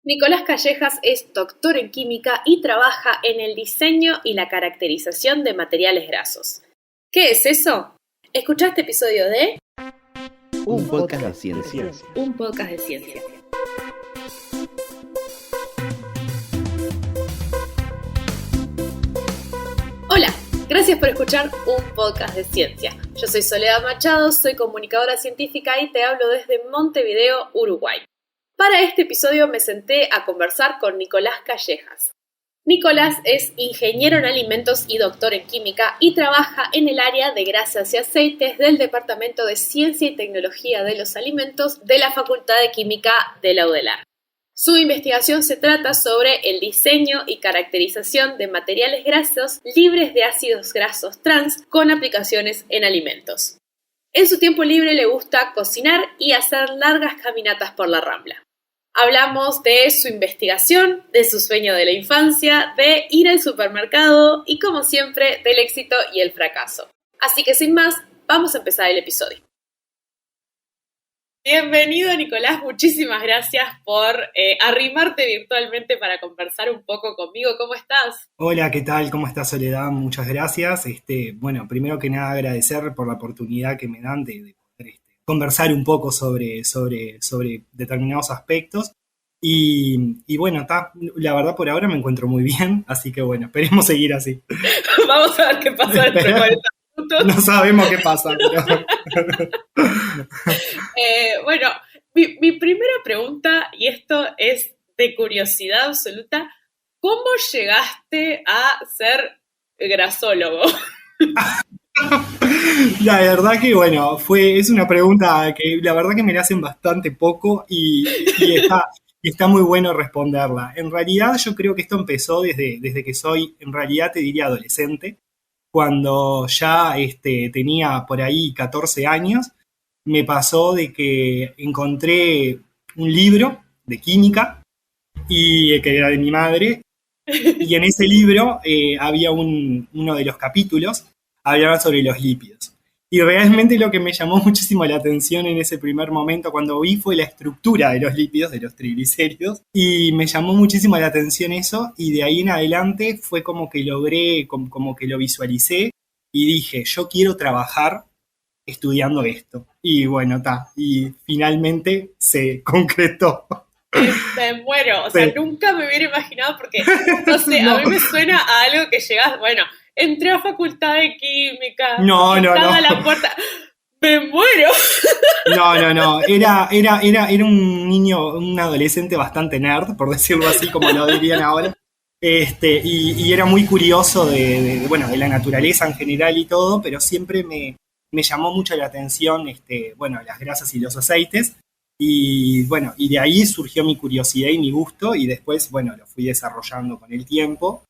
Nicolás Callejas es doctor en química y trabaja en el diseño y la caracterización de materiales grasos. ¿Qué es eso? Escuchá este episodio de Un podcast de ciencia. Un podcast de ciencia. Hola, gracias por escuchar un podcast de ciencia. Yo soy Soledad Machado, soy comunicadora científica y te hablo desde Montevideo, Uruguay. Para este episodio me senté a conversar con Nicolás Callejas. Nicolás es ingeniero en alimentos y doctor en química y trabaja en el área de grasas y aceites del Departamento de Ciencia y Tecnología de los Alimentos de la Facultad de Química de la UDELAR. Su investigación se trata sobre el diseño y caracterización de materiales grasos libres de ácidos grasos trans con aplicaciones en alimentos. En su tiempo libre le gusta cocinar y hacer largas caminatas por la Rambla. Hablamos de su investigación, de su sueño de la infancia, de ir al supermercado y, como siempre, del éxito y el fracaso. Así que, sin más, vamos a empezar el episodio. Bienvenido, Nicolás. Muchísimas gracias por arrimarte virtualmente para conversar un poco conmigo. ¿Cómo estás? Hola, ¿qué tal? ¿Cómo estás, Soledad? Muchas gracias. Bueno, primero que nada agradecer por la oportunidad que me dan de poder conversar un poco sobre determinados aspectos. Y bueno, la verdad por ahora me encuentro muy bien, así que bueno, esperemos seguir así. Vamos a ver qué pasa dentro de 40 minutos. No sabemos qué pasa, pero... Bueno, mi primera pregunta, y esto es de curiosidad absoluta, ¿cómo llegaste a ser grasólogo? La verdad que, bueno, es una pregunta que la verdad que me la hacen bastante poco y está muy bueno responderla. En realidad yo creo que esto empezó desde que soy, en realidad te diría adolescente, cuando ya tenía por ahí 14 años, me pasó de que encontré un libro de química y que era de mi madre, y en ese libro había uno de los capítulos hablaba sobre los lípidos. Y realmente lo que me llamó muchísimo la atención en ese primer momento cuando vi fue la estructura de los lípidos, de los triglicéridos, y me llamó muchísimo la atención eso, y de ahí en adelante fue como que logré, como que lo visualicé, y dije, yo quiero trabajar estudiando esto. Y bueno, y finalmente se concretó. Me muero, o sea, sí. Nunca me hubiera imaginado porque, no sé, no. A mí me suena a algo que llegas, bueno, entré a facultad de química, estaba a la puerta, me muero. No, era un niño, un adolescente bastante nerd, por decirlo así, como lo dirían ahora, y era muy curioso de la naturaleza en general y todo, pero siempre me llamó mucho la atención, las grasas y los aceites. Y bueno, y de ahí surgió mi curiosidad y mi gusto, y después, bueno, lo fui desarrollando con el tiempo.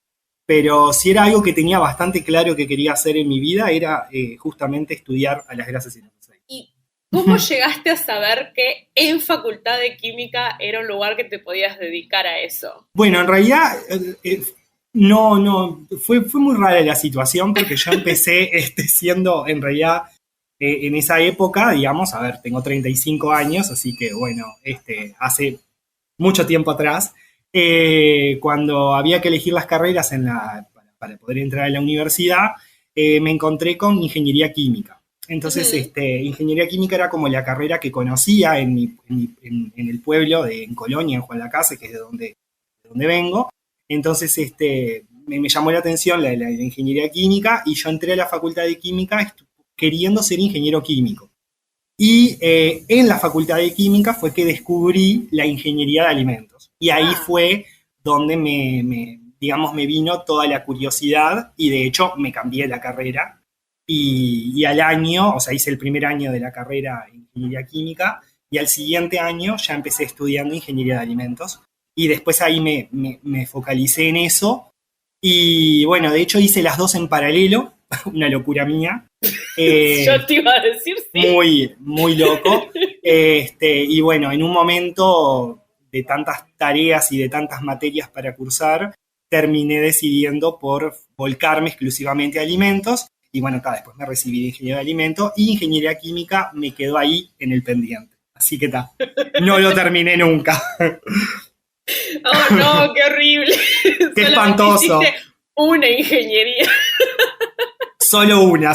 Pero si era algo que tenía bastante claro que quería hacer en mi vida, era justamente estudiar a las grasas y los aceites. ¿Y cómo llegaste a saber que en Facultad de Química era un lugar que te podías dedicar a eso? Bueno, en realidad, fue muy rara la situación, porque yo empecé siendo, en realidad... en esa época, digamos, tengo 35 años, así que bueno, hace mucho tiempo atrás, cuando había que elegir las carreras para poder entrar a la universidad, me encontré con ingeniería química. Entonces, ingeniería química era como la carrera que conocía en el pueblo, en Colonia, en Juan Lacase, que es de donde vengo. Entonces, me llamó la atención la ingeniería química, y yo entré a la Facultad de Química queriendo ser ingeniero químico. Y en la Facultad de Química fue que descubrí la ingeniería de alimentos. Y ahí fue donde me vino toda la curiosidad, y de hecho me cambié la carrera. Y al año, o sea, hice el primer año de la carrera en ingeniería química, y al siguiente año ya empecé estudiando ingeniería de alimentos. Y después ahí me focalicé en eso. Y bueno, de hecho hice las dos en paralelo, una locura mía. Yo te iba a decir, sí. Muy, muy loco. Y bueno, en un momento de tantas tareas y de tantas materias para cursar, terminé decidiendo por volcarme exclusivamente a alimentos. Y bueno, después me recibí de ingeniero de alimentos, y ingeniería química me quedó ahí en el pendiente. Así que no lo terminé nunca. no, qué horrible. ¡Qué Solamente espantoso! hiciste una ingeniería. Solo una.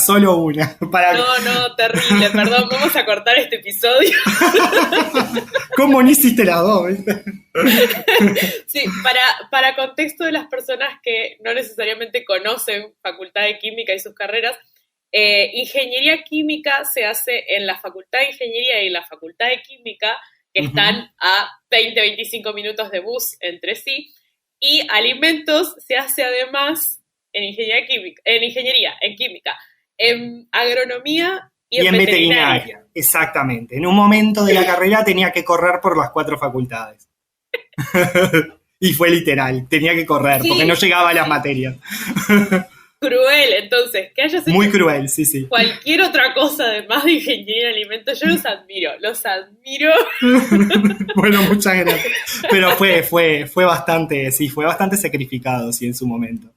No, terrible, perdón, vamos a cortar este episodio. ¿Cómo no hiciste las dos? ¿Viste? Sí, para contexto de las personas que no necesariamente conocen Facultad de Química y sus carreras, ingeniería química se hace en la Facultad de Ingeniería y en la Facultad de Química, que están a 20-25 minutos de bus entre sí, y alimentos se hace además en ingeniería, en química, en agronomía y en veterinaria. Exactamente. En un momento de la carrera tenía que correr por las 4 facultades. Y fue literal, tenía que correr, Sí, porque no llegaba a las materias. Cruel, entonces, que hayas Muy hecho cruel, sí. cualquier otra cosa además de ingeniería en alimentos, yo los admiro. Bueno, muchas gracias. Pero fue bastante sacrificado, sí, en su momento.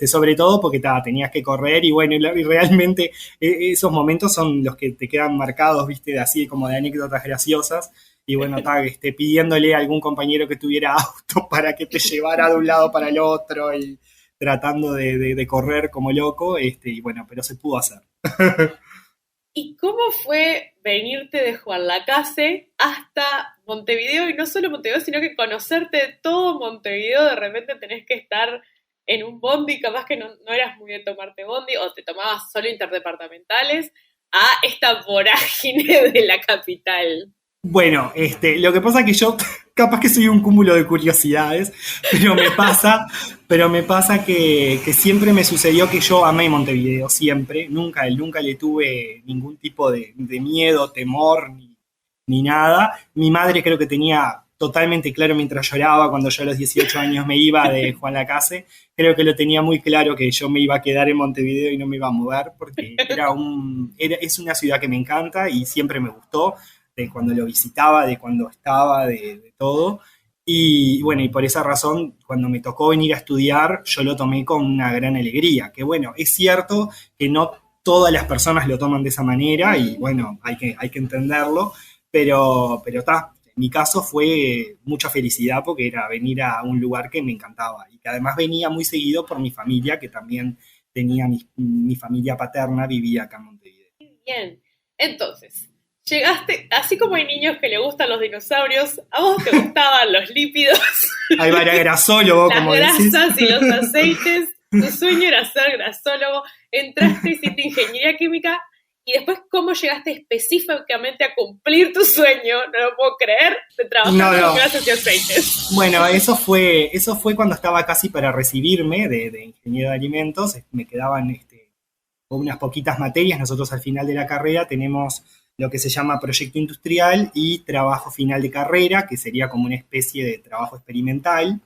Sobre todo porque tenías que correr y bueno, y realmente esos momentos son los que te quedan marcados, viste, así como de anécdotas graciosas. Y bueno, pidiéndole a algún compañero que tuviera auto para que te llevara de un lado para el otro y tratando de correr como loco, y bueno, pero se pudo hacer. ¿Y cómo fue venirte de Juan Lacase hasta Montevideo? Y no solo Montevideo, sino que conocerte de todo Montevideo, de repente tenés que estar en un bondi, capaz que no eras muy de tomarte bondi, o te tomabas solo interdepartamentales, a esta vorágine de la capital. Bueno, lo que pasa es que yo capaz que soy un cúmulo de curiosidades, pero me pasa que siempre me sucedió que yo amé Montevideo, siempre, nunca le tuve ningún tipo de miedo, temor, ni nada. Mi madre creo que tenía totalmente claro mientras lloraba cuando yo a los 18 años me iba de Juan Lacase, creo que lo tenía muy claro que yo me iba a quedar en Montevideo y no me iba a mover, porque es una ciudad que me encanta y siempre me gustó, de cuando lo visitaba, de cuando estaba, de todo. Y bueno, y por esa razón, cuando me tocó venir a estudiar, yo lo tomé con una gran alegría. Que bueno, es cierto que no todas las personas lo toman de esa manera y bueno, hay que entenderlo, pero está. En mi caso fue mucha felicidad porque era venir a un lugar que me encantaba y que además venía muy seguido por mi familia, que también tenía mi familia paterna, vivía acá en Montevideo. Bien, entonces, llegaste, así como hay niños que le gustan los dinosaurios, a vos te gustaban los lípidos, Ahí va, era grasólogo, como las decís. grasas y los aceites. Tu sueño era ser grasólogo, entraste, hiciste ingeniería química y después cómo llegaste específicamente a cumplir tu sueño, no lo puedo creer, de trabajar con grasas y aceites. Bueno, eso fue cuando estaba casi para recibirme de ingeniero de alimentos. Me quedaban unas poquitas materias. Nosotros al final de la carrera tenemos lo que se llama proyecto industrial y trabajo final de carrera, que sería como una especie de trabajo experimental,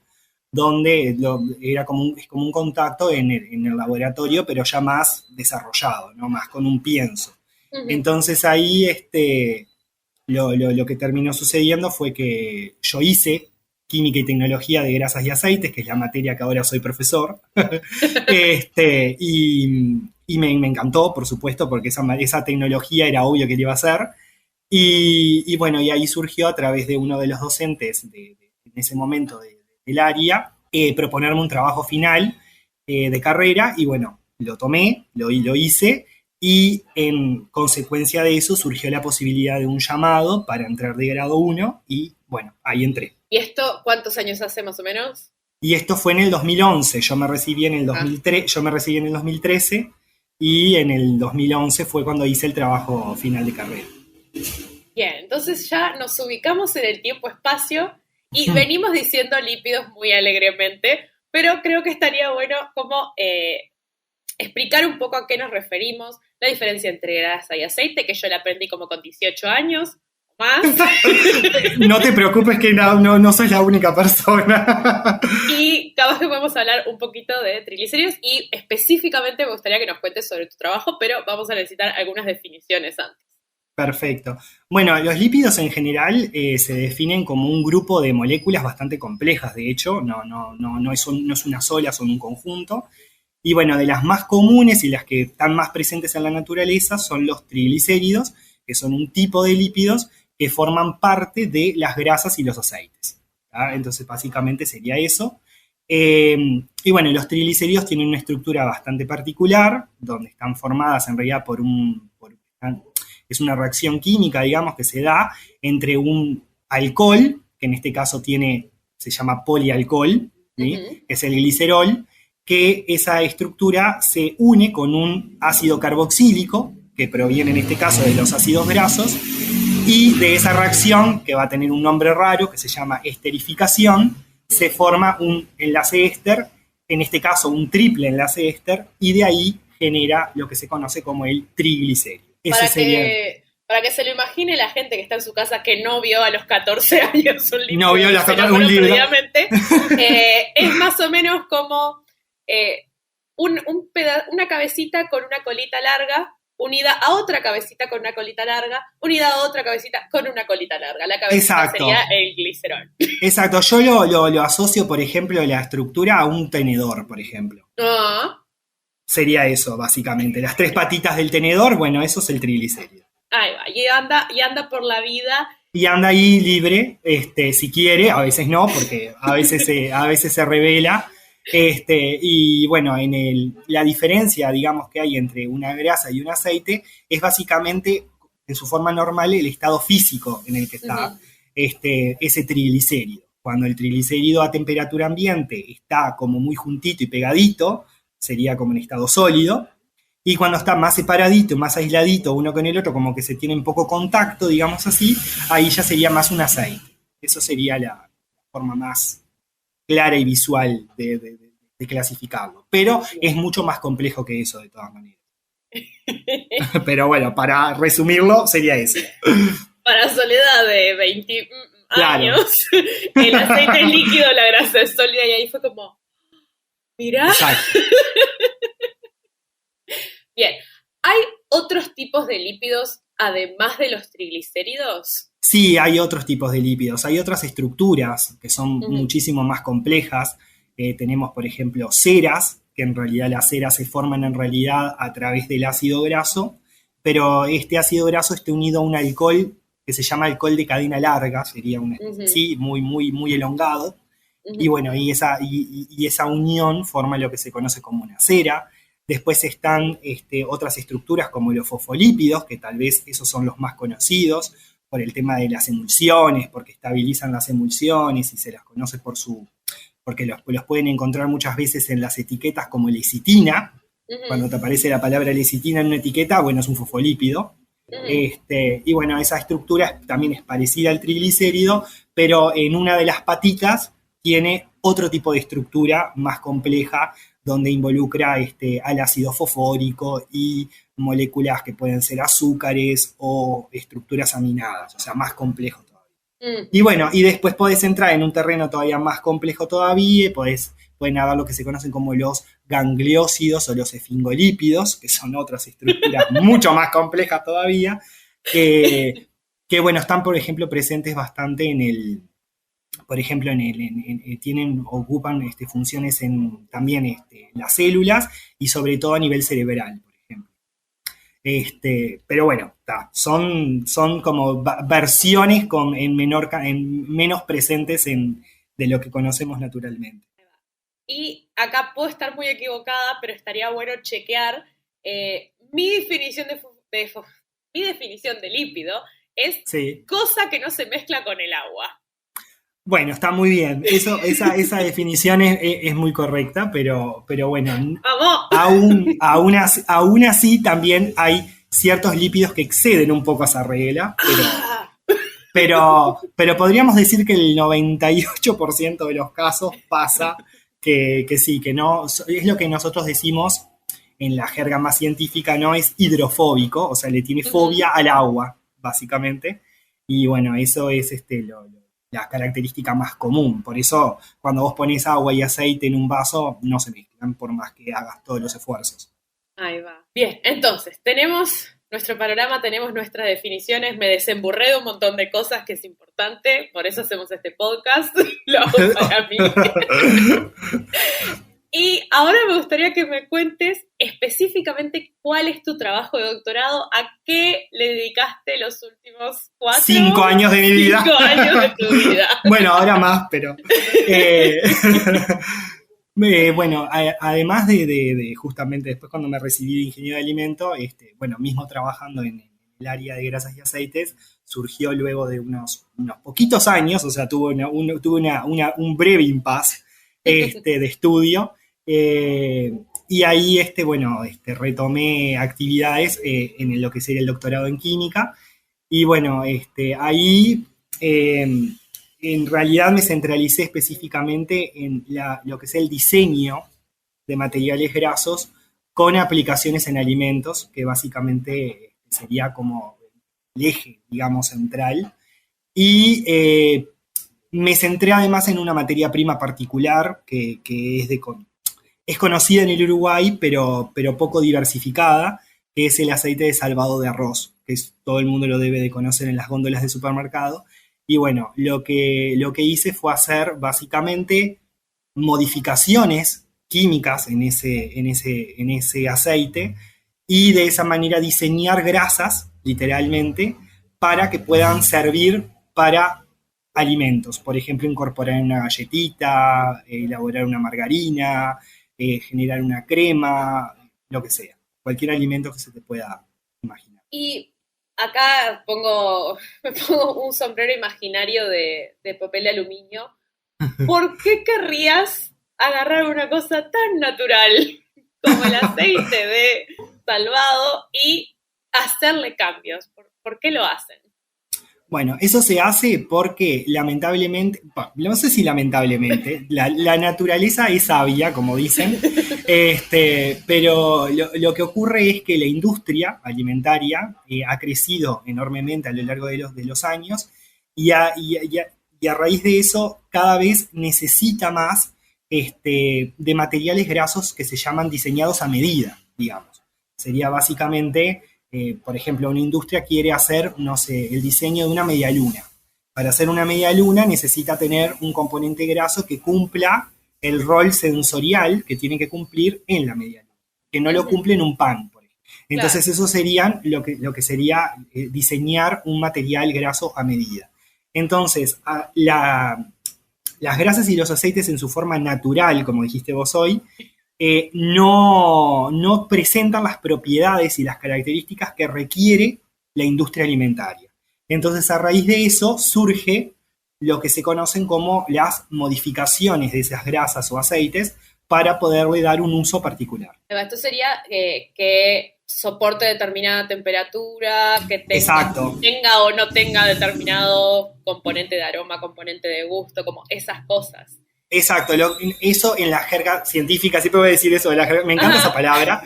donde es como un contacto en el laboratorio, pero ya más desarrollado, ¿no? Más con un pienso. Uh-huh. Entonces ahí lo que terminó sucediendo fue que yo hice química y tecnología de grasas y aceites, que es la materia que ahora soy profesor, y me encantó, por supuesto, porque esa tecnología era obvio que le iba a hacer, y bueno, y ahí surgió a través de uno de los docentes en ese momento del área, proponerme un trabajo final de carrera, y bueno, lo tomé, lo hice, y en consecuencia de eso surgió la posibilidad de un llamado para entrar de grado 1, y bueno, ahí entré. ¿Y esto cuántos años hace más o menos? Y esto fue en el 2011, yo me recibí en el 2013, y en el 2011 fue cuando hice el trabajo final de carrera. Bien, entonces ya nos ubicamos en el tiempo-espacio y venimos diciendo lípidos muy alegremente, pero creo que estaría bueno como explicar un poco a qué nos referimos, la diferencia entre grasa y aceite, que yo la aprendí como con 18 años, más. No te preocupes que no soy la única persona. Y capaz que podemos hablar un poquito de triglicéridos y específicamente me gustaría que nos cuentes sobre tu trabajo, pero vamos a necesitar algunas definiciones antes. Perfecto. Bueno, los lípidos en general se definen como un grupo de moléculas bastante complejas, de hecho, no es una sola, son un conjunto. Y bueno, de las más comunes y las que están más presentes en la naturaleza son los triglicéridos, que son un tipo de lípidos que forman parte de las grasas y los aceites. ¿tá? Entonces, básicamente sería eso. Y bueno, los triglicéridos tienen una estructura bastante particular, donde están formadas en realidad es una reacción química, digamos, que se da entre un alcohol, que en este caso se llama polialcohol, ¿sí? Que es el glicerol, que esa estructura se une con un ácido carboxílico, que proviene en este caso de los ácidos grasos, y de esa reacción, que va a tener un nombre raro, que se llama esterificación, se forma un enlace éster, en este caso un triple enlace éster, y de ahí genera lo que se conoce como el triglicérido. Para que se lo imagine la gente que está en su casa que no vio a los 14 años un libro. No vio un libro. Es más o menos como una cabecita con una colita larga unida a otra cabecita con una colita larga, unida a otra cabecita con una colita larga. La cabecita sería el glicerol. Exacto, yo lo asocio, por ejemplo, la estructura a un tenedor, por ejemplo. Sería eso, básicamente. Las 3 patitas del tenedor, bueno, eso es el triglicérido. Ahí va, y anda por la vida. Y anda ahí libre, si quiere, a veces no, porque a veces se revela. Y bueno, la diferencia, digamos, que hay entre una grasa y un aceite es básicamente, en su forma normal, el estado físico en el que está ese triglicérido. Cuando el triglicérido a temperatura ambiente está como muy juntito y pegadito, sería como en estado sólido, y cuando está más separadito, más aisladito uno con el otro, como que se tienen poco contacto, digamos así, ahí ya sería más un aceite. Eso sería la forma más clara y visual de clasificarlo. Pero es mucho más complejo que eso, de todas maneras. Pero bueno, para resumirlo, sería eso. Para Soledad de 20 años, el aceite es líquido, la grasa es sólida, y ahí fue como, mirá. Exacto. Bien, ¿hay otros tipos de lípidos además de los triglicéridos? Sí, hay otros tipos de lípidos, hay otras estructuras que son muchísimo más complejas. Tenemos, por ejemplo, ceras, que en realidad las ceras se forman en realidad a través del ácido graso, pero este ácido graso está unido a un alcohol que se llama alcohol de cadena larga, sería un sí, muy, muy, muy elongado, y bueno, y esa unión forma lo que se conoce como una cera. Después están otras estructuras como los fosfolípidos, que tal vez esos son los más conocidos por el tema de las emulsiones, porque estabilizan las emulsiones y se las conoce porque los pueden encontrar muchas veces en las etiquetas como lecitina. Cuando te aparece la palabra lecitina en una etiqueta, bueno, es un fosfolípido. Y bueno, esa estructura también es parecida al triglicérido, pero en una de las patitas tiene otro tipo de estructura más compleja, donde involucra al ácido fosfórico y moléculas que pueden ser azúcares o estructuras aminadas, o sea, más complejo todavía. Y bueno, y después podés entrar en un terreno todavía más complejo todavía, pueden haber lo que se conocen como los gangliósidos o los esfingolípidos, que son otras estructuras mucho más complejas todavía, que bueno, están, por ejemplo, presentes bastante ocupan funciones también en las células y sobre todo a nivel cerebral, por ejemplo. Pero bueno, son como versiones en menos presentes de lo que conocemos naturalmente. Y acá puedo estar muy equivocada, pero estaría bueno chequear mi definición de lípido es cosa que no se mezcla con el agua. Bueno, está muy bien. Esa definición es muy correcta, pero bueno, aún así también hay ciertos lípidos que exceden un poco esa regla, pero podríamos decir que el 98% de los casos pasa que sí, que no, es lo que nosotros decimos en la jerga más científica, no es hidrofóbico, o sea, le tiene fobia al agua, básicamente, y bueno, eso es la característica más común. Por eso, cuando vos pones agua y aceite en un vaso, no se mezclan por más que hagas todos los esfuerzos. Ahí va. Bien, entonces, tenemos nuestro panorama, tenemos nuestras definiciones, me desemburré de un montón de cosas que es importante, por eso hacemos este podcast, lo hago para mí. Y ahora me gustaría que me cuentes específicamente cuál es tu trabajo de doctorado, a qué le dedicaste los últimos 5 años de mi vida. 5 años de tu vida. Bueno, ahora más, pero... bueno, además de justamente después cuando me recibí de ingeniero de alimento, bueno, mismo trabajando en el área de grasas y aceites, surgió luego de unos poquitos años, o sea, tuve un breve impasse de estudio, y ahí bueno, retomé actividades en lo que sería el doctorado en química, y bueno, ahí en realidad me centralicé específicamente en lo que es el diseño de materiales grasos con aplicaciones en alimentos, que básicamente sería como el eje, digamos, central. Y me centré además en una materia prima particular que es conocida en el Uruguay, pero poco diversificada, que es el aceite de salvado de arroz, que todo el mundo lo debe de conocer en las góndolas de supermercado. Y bueno, lo que hice fue hacer básicamente modificaciones químicas en ese aceite y de esa manera diseñar grasas, literalmente, para que puedan servir para alimentos. Por ejemplo, incorporar en una galletita, elaborar una margarina, generar una crema, lo que sea. Cualquier alimento que se te pueda imaginar. Y acá me pongo un sombrero imaginario de papel de aluminio. ¿Por qué querrías agarrar una cosa tan natural como el aceite de salvado y hacerle cambios? ¿Por qué lo hacen? Bueno, eso se hace porque lamentablemente, no sé si lamentablemente, la naturaleza es sabia, como dicen, pero lo que ocurre es que la industria alimentaria ha crecido enormemente a lo largo de los años y a raíz de eso cada vez necesita más de materiales grasos que se llaman diseñados a medida, digamos. Sería básicamente... por ejemplo, una industria quiere hacer, no sé, el diseño de una medialuna. Para hacer una medialuna necesita tener un componente graso que cumpla el rol sensorial que tiene que cumplir en la medialuna, que no lo cumple en un pan, por ejemplo. Entonces, claro, eso sería lo que sería diseñar un material graso a medida. Entonces, las grasas y los aceites en su forma natural, como dijiste vos hoy, no presentan las propiedades y las características que requiere la industria alimentaria. Entonces, a raíz de eso surge lo que se conocen como las modificaciones de esas grasas o aceites para poderle dar un uso particular. Esto sería que soporte determinada temperatura, que tenga o no tenga determinado componente de aroma, componente de gusto, como esas cosas. Exacto, eso en la jerga científica, siempre voy a decir eso, me encanta esa palabra,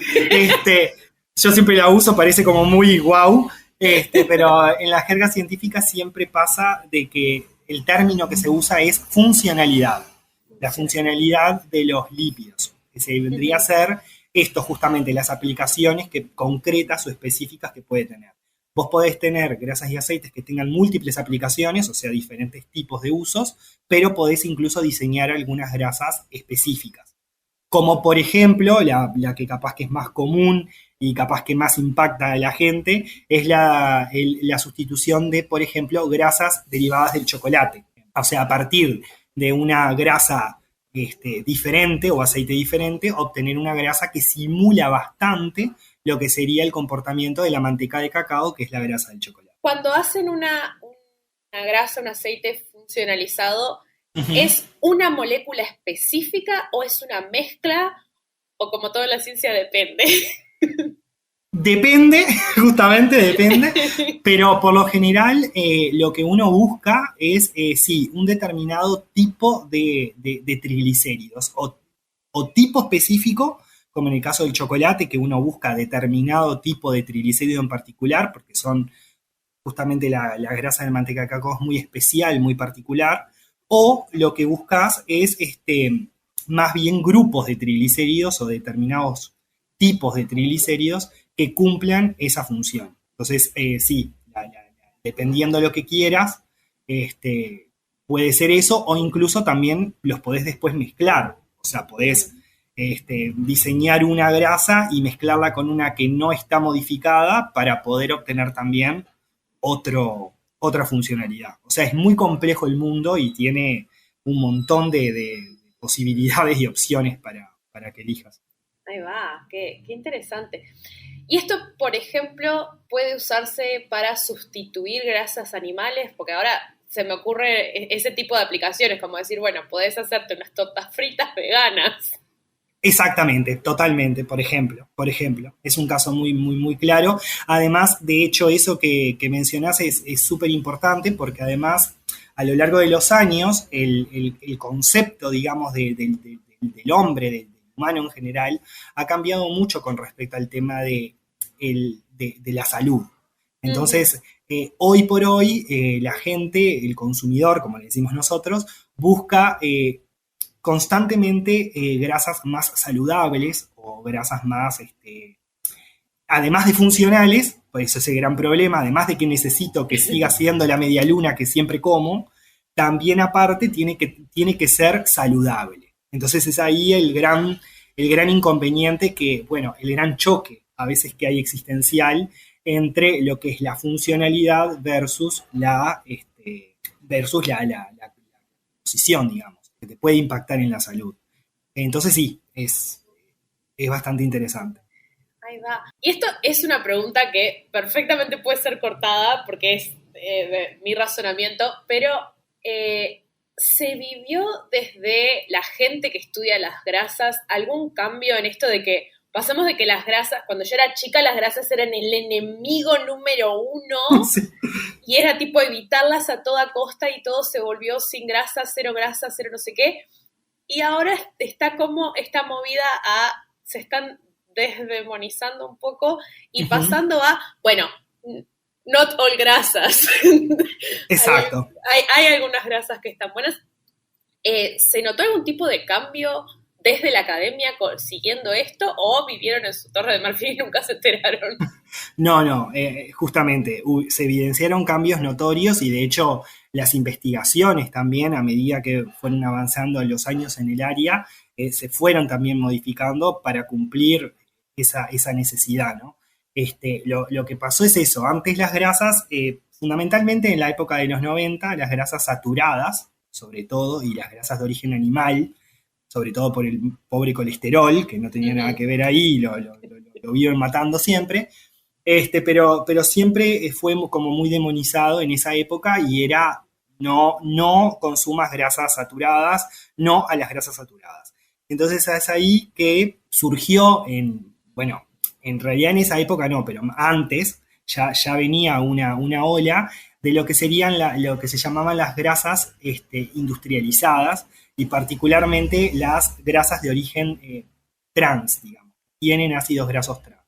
yo siempre la uso, parece como muy guau, pero en la jerga científica siempre pasa de que el término que se usa es funcionalidad, la funcionalidad de los lípidos, que se vendría a ser esto justamente, las aplicaciones concretas o específicas que puede tener. Vos podés tener grasas y aceites que tengan múltiples aplicaciones, o sea, diferentes tipos de usos, pero podés incluso diseñar algunas grasas específicas. Como por ejemplo, la que capaz que es más común y capaz que más impacta a la gente, es la sustitución de, por ejemplo, grasas derivadas del chocolate. O sea, a partir de una grasa diferente o aceite diferente, obtener una grasa que simula bastante lo que sería el comportamiento de la manteca de cacao, que es la grasa del chocolate. Cuando hacen una grasa, un aceite funcionalizado, ¿es una molécula específica o es una mezcla? O como toda la ciencia, depende. Depende, justamente depende, pero por lo general lo que uno busca es, sí, un determinado tipo de triglicéridos o tipo específico, como en el caso del chocolate, que uno busca determinado tipo de triglicérido en particular, porque son justamente la grasa de manteca de cacao es muy especial, muy particular, o lo que buscas es más bien grupos de triglicéridos o determinados tipos de triglicéridos que cumplan esa función. Entonces, sí, dependiendo de lo que quieras, puede ser eso, o incluso también los podés después mezclar. O sea, podés diseñar una grasa y mezclarla con una que no está modificada para poder obtener también otra funcionalidad. O sea, es muy complejo el mundo y tiene un montón de posibilidades y opciones para que elijas. Ahí va, qué interesante. Y esto, por ejemplo, puede usarse para sustituir grasas animales, porque ahora se me ocurre ese tipo de aplicaciones, como decir, bueno, podés hacerte unas tortas fritas veganas. Exactamente, totalmente, por ejemplo. Es un caso muy, muy, muy claro. Además, de hecho, eso que mencionás es súper importante porque además, a lo largo de los años, el concepto, digamos, del hombre, del humano en general, ha cambiado mucho con respecto al tema de la salud. Entonces, hoy por hoy, la gente, el consumidor, como le decimos nosotros, busca constantemente grasas más saludables o grasas más, además de funcionales, por eso ese gran problema, además de que necesito que siga siendo la media luna que siempre como, también aparte tiene que ser saludable. Entonces es ahí el gran inconveniente el gran choque a veces que hay existencial entre lo que es la funcionalidad versus la posición, digamos, que te puede impactar en la salud. Entonces sí, es bastante interesante. Ahí va. Y esto es una pregunta que perfectamente puede ser cortada porque es mi razonamiento, pero ¿se vivió desde la gente que estudia las grasas algún cambio en esto de que pasamos de que las grasas, cuando yo era chica, las grasas eran el enemigo número 1 Sí. y era tipo evitarlas a toda costa y todo se volvió sin grasa, cero no sé qué? Y ahora está como esta movida se están desdemonizando un poco y pasando a, bueno, not all grasas. Exacto. Hay algunas grasas que están buenas. ¿Se notó algún tipo de cambio desde la academia siguiendo esto o vivieron en su torre de marfil y nunca se enteraron? No, justamente se evidenciaron cambios notorios y de hecho las investigaciones también a medida que fueron avanzando los años en el área se fueron también modificando para cumplir esa necesidad, ¿no? Lo que pasó es eso, antes las grasas, fundamentalmente en la época de los 90, las grasas saturadas, sobre todo, y las grasas de origen animal, sobre todo por el pobre colesterol, que no tenía nada que ver ahí, lo viven matando siempre, pero siempre fue como muy demonizado en esa época y era no consumas grasas saturadas, no a las grasas saturadas. Entonces es ahí que surgió en realidad en esa época no, pero antes ya venía una ola de lo que serían lo que se llamaban las grasas industrializadas y particularmente las grasas de origen trans, digamos, tienen ácidos grasos trans.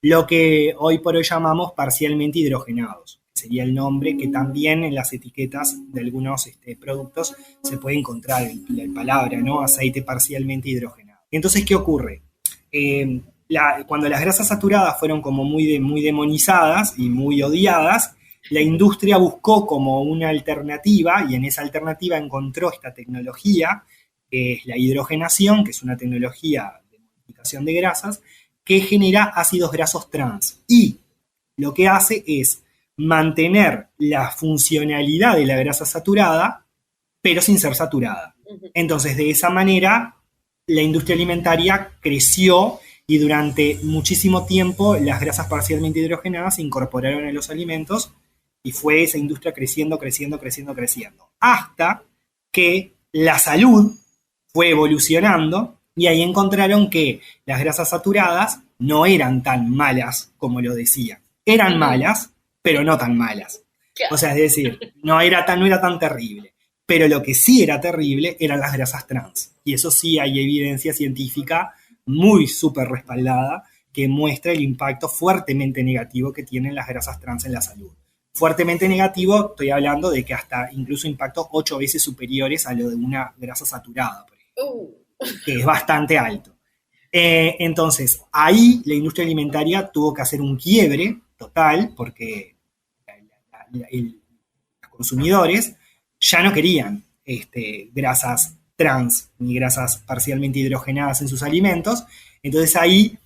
Lo que hoy por hoy llamamos parcialmente hidrogenados, sería el nombre que también en las etiquetas de algunos productos se puede encontrar la palabra, ¿no? Aceite parcialmente hidrogenado. Entonces, ¿qué ocurre? Cuando las grasas saturadas fueron como muy demonizadas y muy odiadas, la industria buscó como una alternativa y en esa alternativa encontró esta tecnología, que es la hidrogenación, que es una tecnología de modificación de grasas, que genera ácidos grasos trans. Y lo que hace es mantener la funcionalidad de la grasa saturada, pero sin ser saturada. Entonces, de esa manera, la industria alimentaria creció y durante muchísimo tiempo las grasas parcialmente hidrogenadas se incorporaron a los alimentos y fue esa industria creciendo, hasta que la salud fue evolucionando y ahí encontraron que las grasas saturadas no eran tan malas como lo decían. Eran malas, pero no tan malas. O sea, es decir, no era tan terrible. Pero lo que sí era terrible eran las grasas trans. Y eso sí hay evidencia científica muy súper respaldada que muestra el impacto fuertemente negativo que tienen las grasas trans en la salud. Fuertemente negativo, estoy hablando de que hasta incluso impactos 8 veces superiores a lo de una grasa saturada, por ejemplo, que es bastante alto. Entonces, ahí la industria alimentaria tuvo que hacer un quiebre total porque los consumidores ya no querían grasas trans ni grasas parcialmente hidrogenadas en sus alimentos. Entonces ahí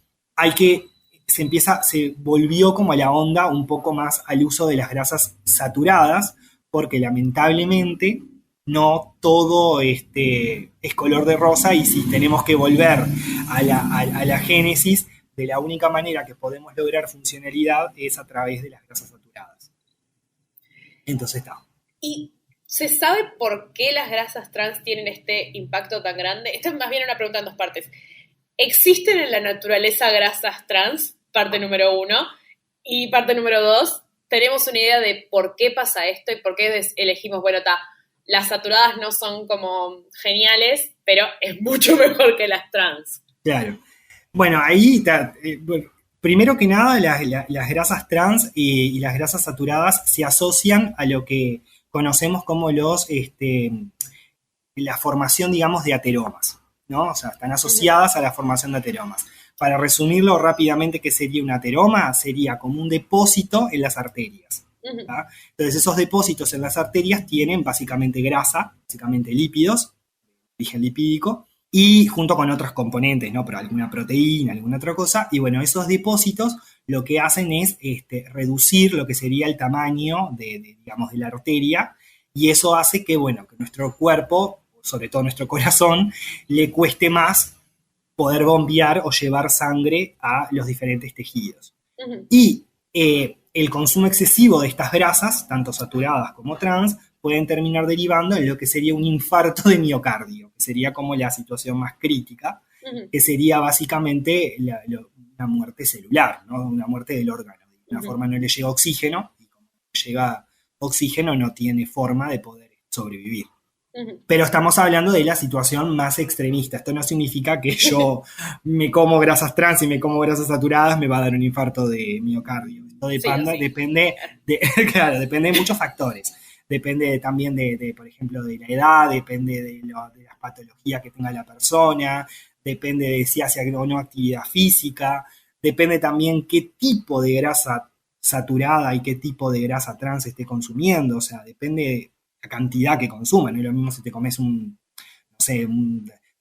se volvió como a la onda un poco más al uso de las grasas saturadas, porque lamentablemente no todo es color de rosa, y si tenemos que volver a la génesis, de la única manera que podemos lograr funcionalidad es a través de las grasas saturadas. Entonces está. ¿Y se sabe por qué las grasas trans tienen este impacto tan grande? Esta es más bien una pregunta en dos partes. ¿Existen en la naturaleza grasas trans? Parte número 1. Y parte número 2, ¿tenemos una idea de por qué pasa esto y por qué elegimos, bueno, las saturadas no son como geniales, pero es mucho mejor que las trans? Claro. Bueno, ahí primero que nada, las grasas trans y las grasas saturadas se asocian a lo que conocemos como la formación, digamos, de ateromas, ¿no? O sea, están asociadas a la formación de ateromas. Para resumirlo rápidamente, ¿qué sería un ateroma? Sería como un depósito en las arterias. ¿Tá? Entonces, esos depósitos en las arterias tienen básicamente grasa, básicamente lípidos, origen lipídico, y junto con otros componentes, ¿no? Pero alguna proteína, alguna otra cosa. Y bueno, esos depósitos lo que hacen es reducir lo que sería el tamaño digamos, de la arteria, y eso hace que, bueno, que nuestro cuerpo, sobre todo nuestro corazón, le cueste más poder bombear o llevar sangre a los diferentes tejidos. Y el consumo excesivo de estas grasas, tanto saturadas como trans, pueden terminar derivando en lo que sería un infarto de miocardio, que sería como la situación más crítica, que sería básicamente una muerte celular, ¿no? Una muerte del órgano. De una forma no le llega oxígeno, y como no llega oxígeno no tiene forma de poder sobrevivir. Pero estamos hablando de la situación más extremista. Esto no significa que yo me como grasas trans y me como grasas saturadas me va a dar un infarto de miocardio. Esto depende de muchos factores. Depende también por ejemplo, de la edad, depende de las patologías que tenga la persona, depende de si hace o no actividad física, depende también qué tipo de grasa saturada y qué tipo de grasa trans esté consumiendo. O sea, depende de la cantidad que consuma. No es lo mismo si te comes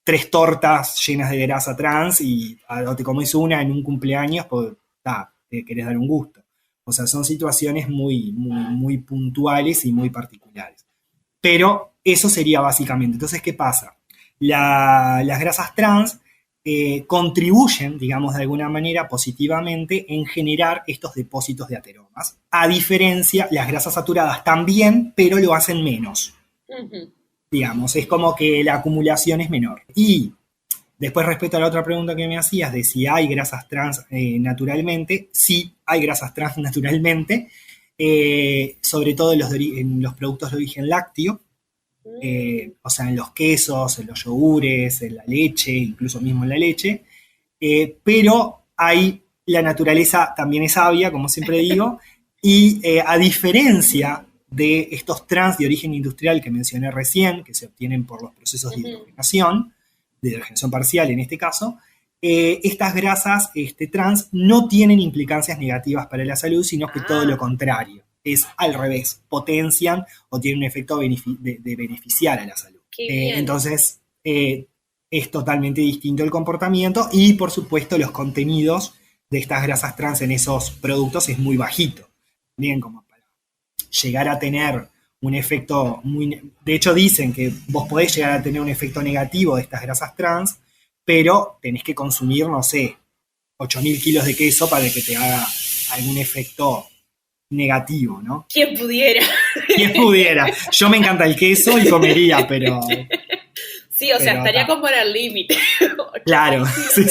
3 tortas llenas de grasa trans o te comes una en un cumpleaños, pues te querés dar un gusto. O sea, son situaciones muy, muy, muy puntuales y muy particulares. Pero eso sería básicamente. Entonces, ¿qué pasa? Las grasas trans contribuyen, digamos, de alguna manera positivamente en generar estos depósitos de ateromas. A diferencia, las grasas saturadas también, pero lo hacen menos. Digamos, es como que la acumulación es menor. Y después, respecto a la otra pregunta que me hacías de si hay grasas trans naturalmente, sí hay grasas trans naturalmente, sobre todo en los productos de origen lácteo, o sea, en los quesos, en los yogures, en la leche, incluso mismo en la leche, pero la naturaleza también es sabia, como siempre digo, y a diferencia de estos trans de origen industrial que mencioné recién, que se obtienen por los procesos de hidrogenación parcial en este caso, estas grasas trans no tienen implicancias negativas para la salud, sino que todo lo contrario. Es al revés, potencian o tienen un efecto de beneficiar a la salud. Entonces, es totalmente distinto el comportamiento y, por supuesto, los contenidos de estas grasas trans en esos productos es muy bajito. Bien, como para llegar a tener un efecto muy... De hecho, dicen que vos podés llegar a tener un efecto negativo de estas grasas trans, pero tenés que consumir, no sé, 8.000 kilos de queso para que te haga algún efecto negativo, ¿no? ¿Quién pudiera? ¿Quién pudiera? Yo me encanta el queso y comería, pero... Sí, o sea, estaría como en el límite. Claro, sí.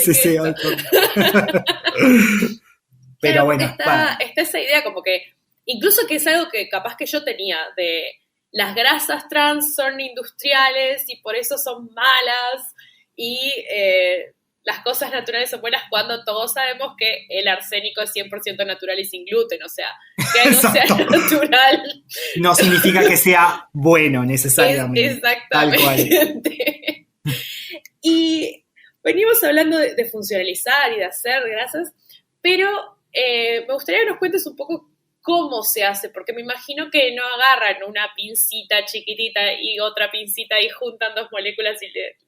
Pero bueno. Está esa idea como que, incluso que es algo que capaz que yo tenía, de las grasas trans son industriales y por eso son malas, y las cosas naturales son buenas cuando todos sabemos que el arsénico es 100% natural y sin gluten. O sea, que algo sea natural no significa que sea bueno necesariamente. Exactamente. Tal cual. Y venimos hablando de funcionalizar y de hacer grasas, pero me gustaría que nos cuentes un poco cómo se hace, porque me imagino que no agarran una pincita chiquitita y otra pincita y juntan dos moléculas y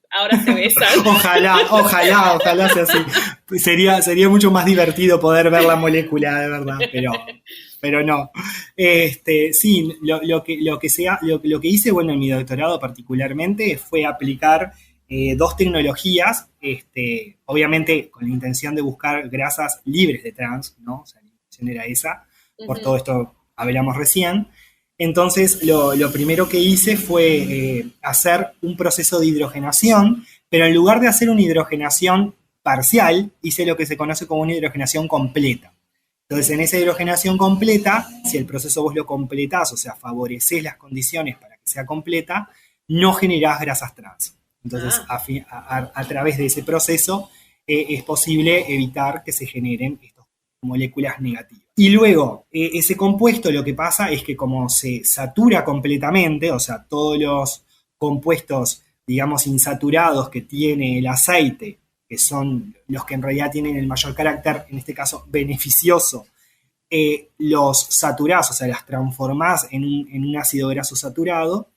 ahora se besan. Ojalá sea así. Sería mucho más divertido poder ver la molécula de verdad, pero no. Sí, lo que hice, bueno, en mi doctorado particularmente fue aplicar dos tecnologías, obviamente con la intención de buscar grasas libres de trans, ¿no? O sea, la intención era esa, por todo esto hablamos recién. Entonces, lo primero que hice fue hacer un proceso de hidrogenación, pero en lugar de hacer una hidrogenación parcial, hice lo que se conoce como una hidrogenación completa. Entonces, en esa hidrogenación completa, si el proceso vos lo completás, o sea, favorecés las condiciones para que sea completa, no generás grasas trans. Entonces, a través de ese proceso es posible evitar que se generen estas moléculas negativas. Y luego, ese compuesto lo que pasa es que como se satura completamente, o sea, todos los compuestos, digamos, insaturados que tiene el aceite, que son los que en realidad tienen el mayor carácter, en este caso, beneficioso, los saturás, o sea, las transformás en un ácido graso saturado.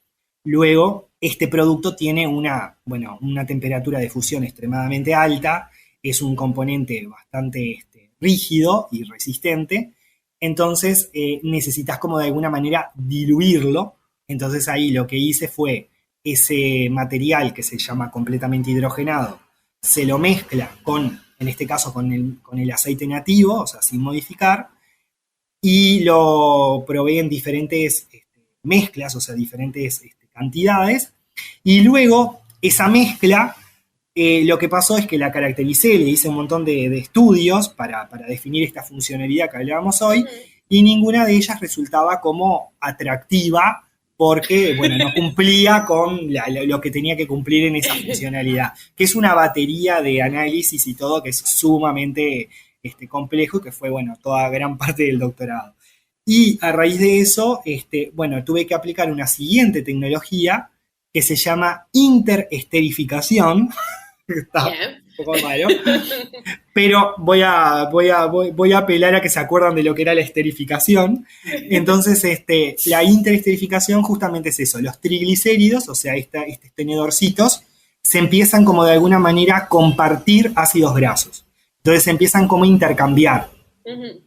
Luego, este producto tiene una temperatura de fusión extremadamente alta, es un componente bastante rígido y resistente, entonces necesitas como de alguna manera diluirlo. Entonces ahí lo que hice fue ese material que se llama completamente hidrogenado, se lo mezcla en este caso con el aceite nativo, o sea, sin modificar, y lo provee en diferentes mezclas, o sea, diferentes cantidades, y luego esa mezcla, lo que pasó es que la caractericé, le hice un montón de estudios para definir esta funcionalidad que hablábamos hoy, y ninguna de ellas resultaba como atractiva porque, bueno, no cumplía con lo que tenía que cumplir en esa funcionalidad, que es una batería de análisis y todo que es sumamente complejo y que fue, bueno, toda gran parte del doctorado. Y a raíz de eso, bueno, tuve que aplicar una siguiente tecnología que se llama interesterificación. Está un poco malo. Pero voy a apelar a que se acuerdan de lo que era la esterificación. Entonces, la interesterificación justamente es eso. Los triglicéridos, o sea, estos tenedorcitos, se empiezan como de alguna manera a compartir ácidos grasos. Entonces se empiezan como a intercambiar.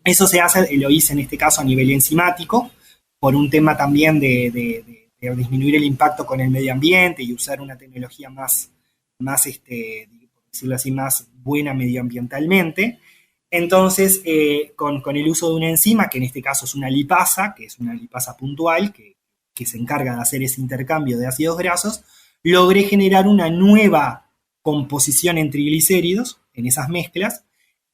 Eso se hace, lo hice en este caso a nivel enzimático, por un tema también de disminuir el impacto con el medio ambiente y usar una tecnología más por decirlo así, más buena medioambientalmente. Entonces, con el uso de una enzima, que en este caso es una lipasa, que es una lipasa puntual, que se encarga de hacer ese intercambio de ácidos grasos, logré generar una nueva composición en triglicéridos, en esas mezclas,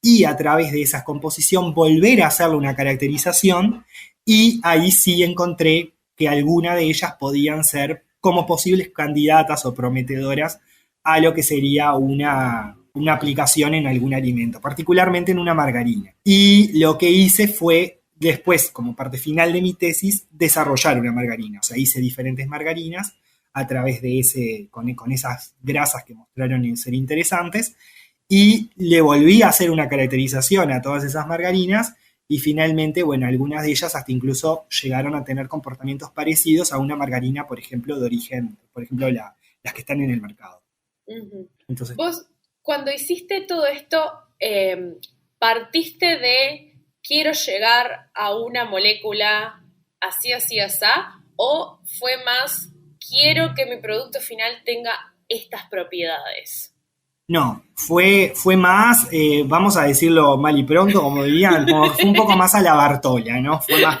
y a través de esa composición volver a hacerle una caracterización, y ahí sí encontré que alguna de ellas podían ser como posibles candidatas o prometedoras a lo que sería una aplicación en algún alimento, particularmente en una margarina. Y lo que hice fue, después, como parte final de mi tesis, desarrollar una margarina. O sea, hice diferentes margarinas a través de con esas grasas que mostraron ser interesantes, y le volví a hacer una caracterización a todas esas margarinas, y finalmente, bueno, algunas de ellas hasta incluso llegaron a tener comportamientos parecidos a una margarina, por ejemplo, de origen, por ejemplo, las que están en el mercado. Entonces, vos, cuando hiciste todo esto, partiste de quiero llegar a una molécula así, así, así, o fue más quiero que mi producto final tenga estas propiedades. No, fue más, vamos a decirlo mal y pronto, como dirían, fue un poco más a la Bartola, ¿no? Fue más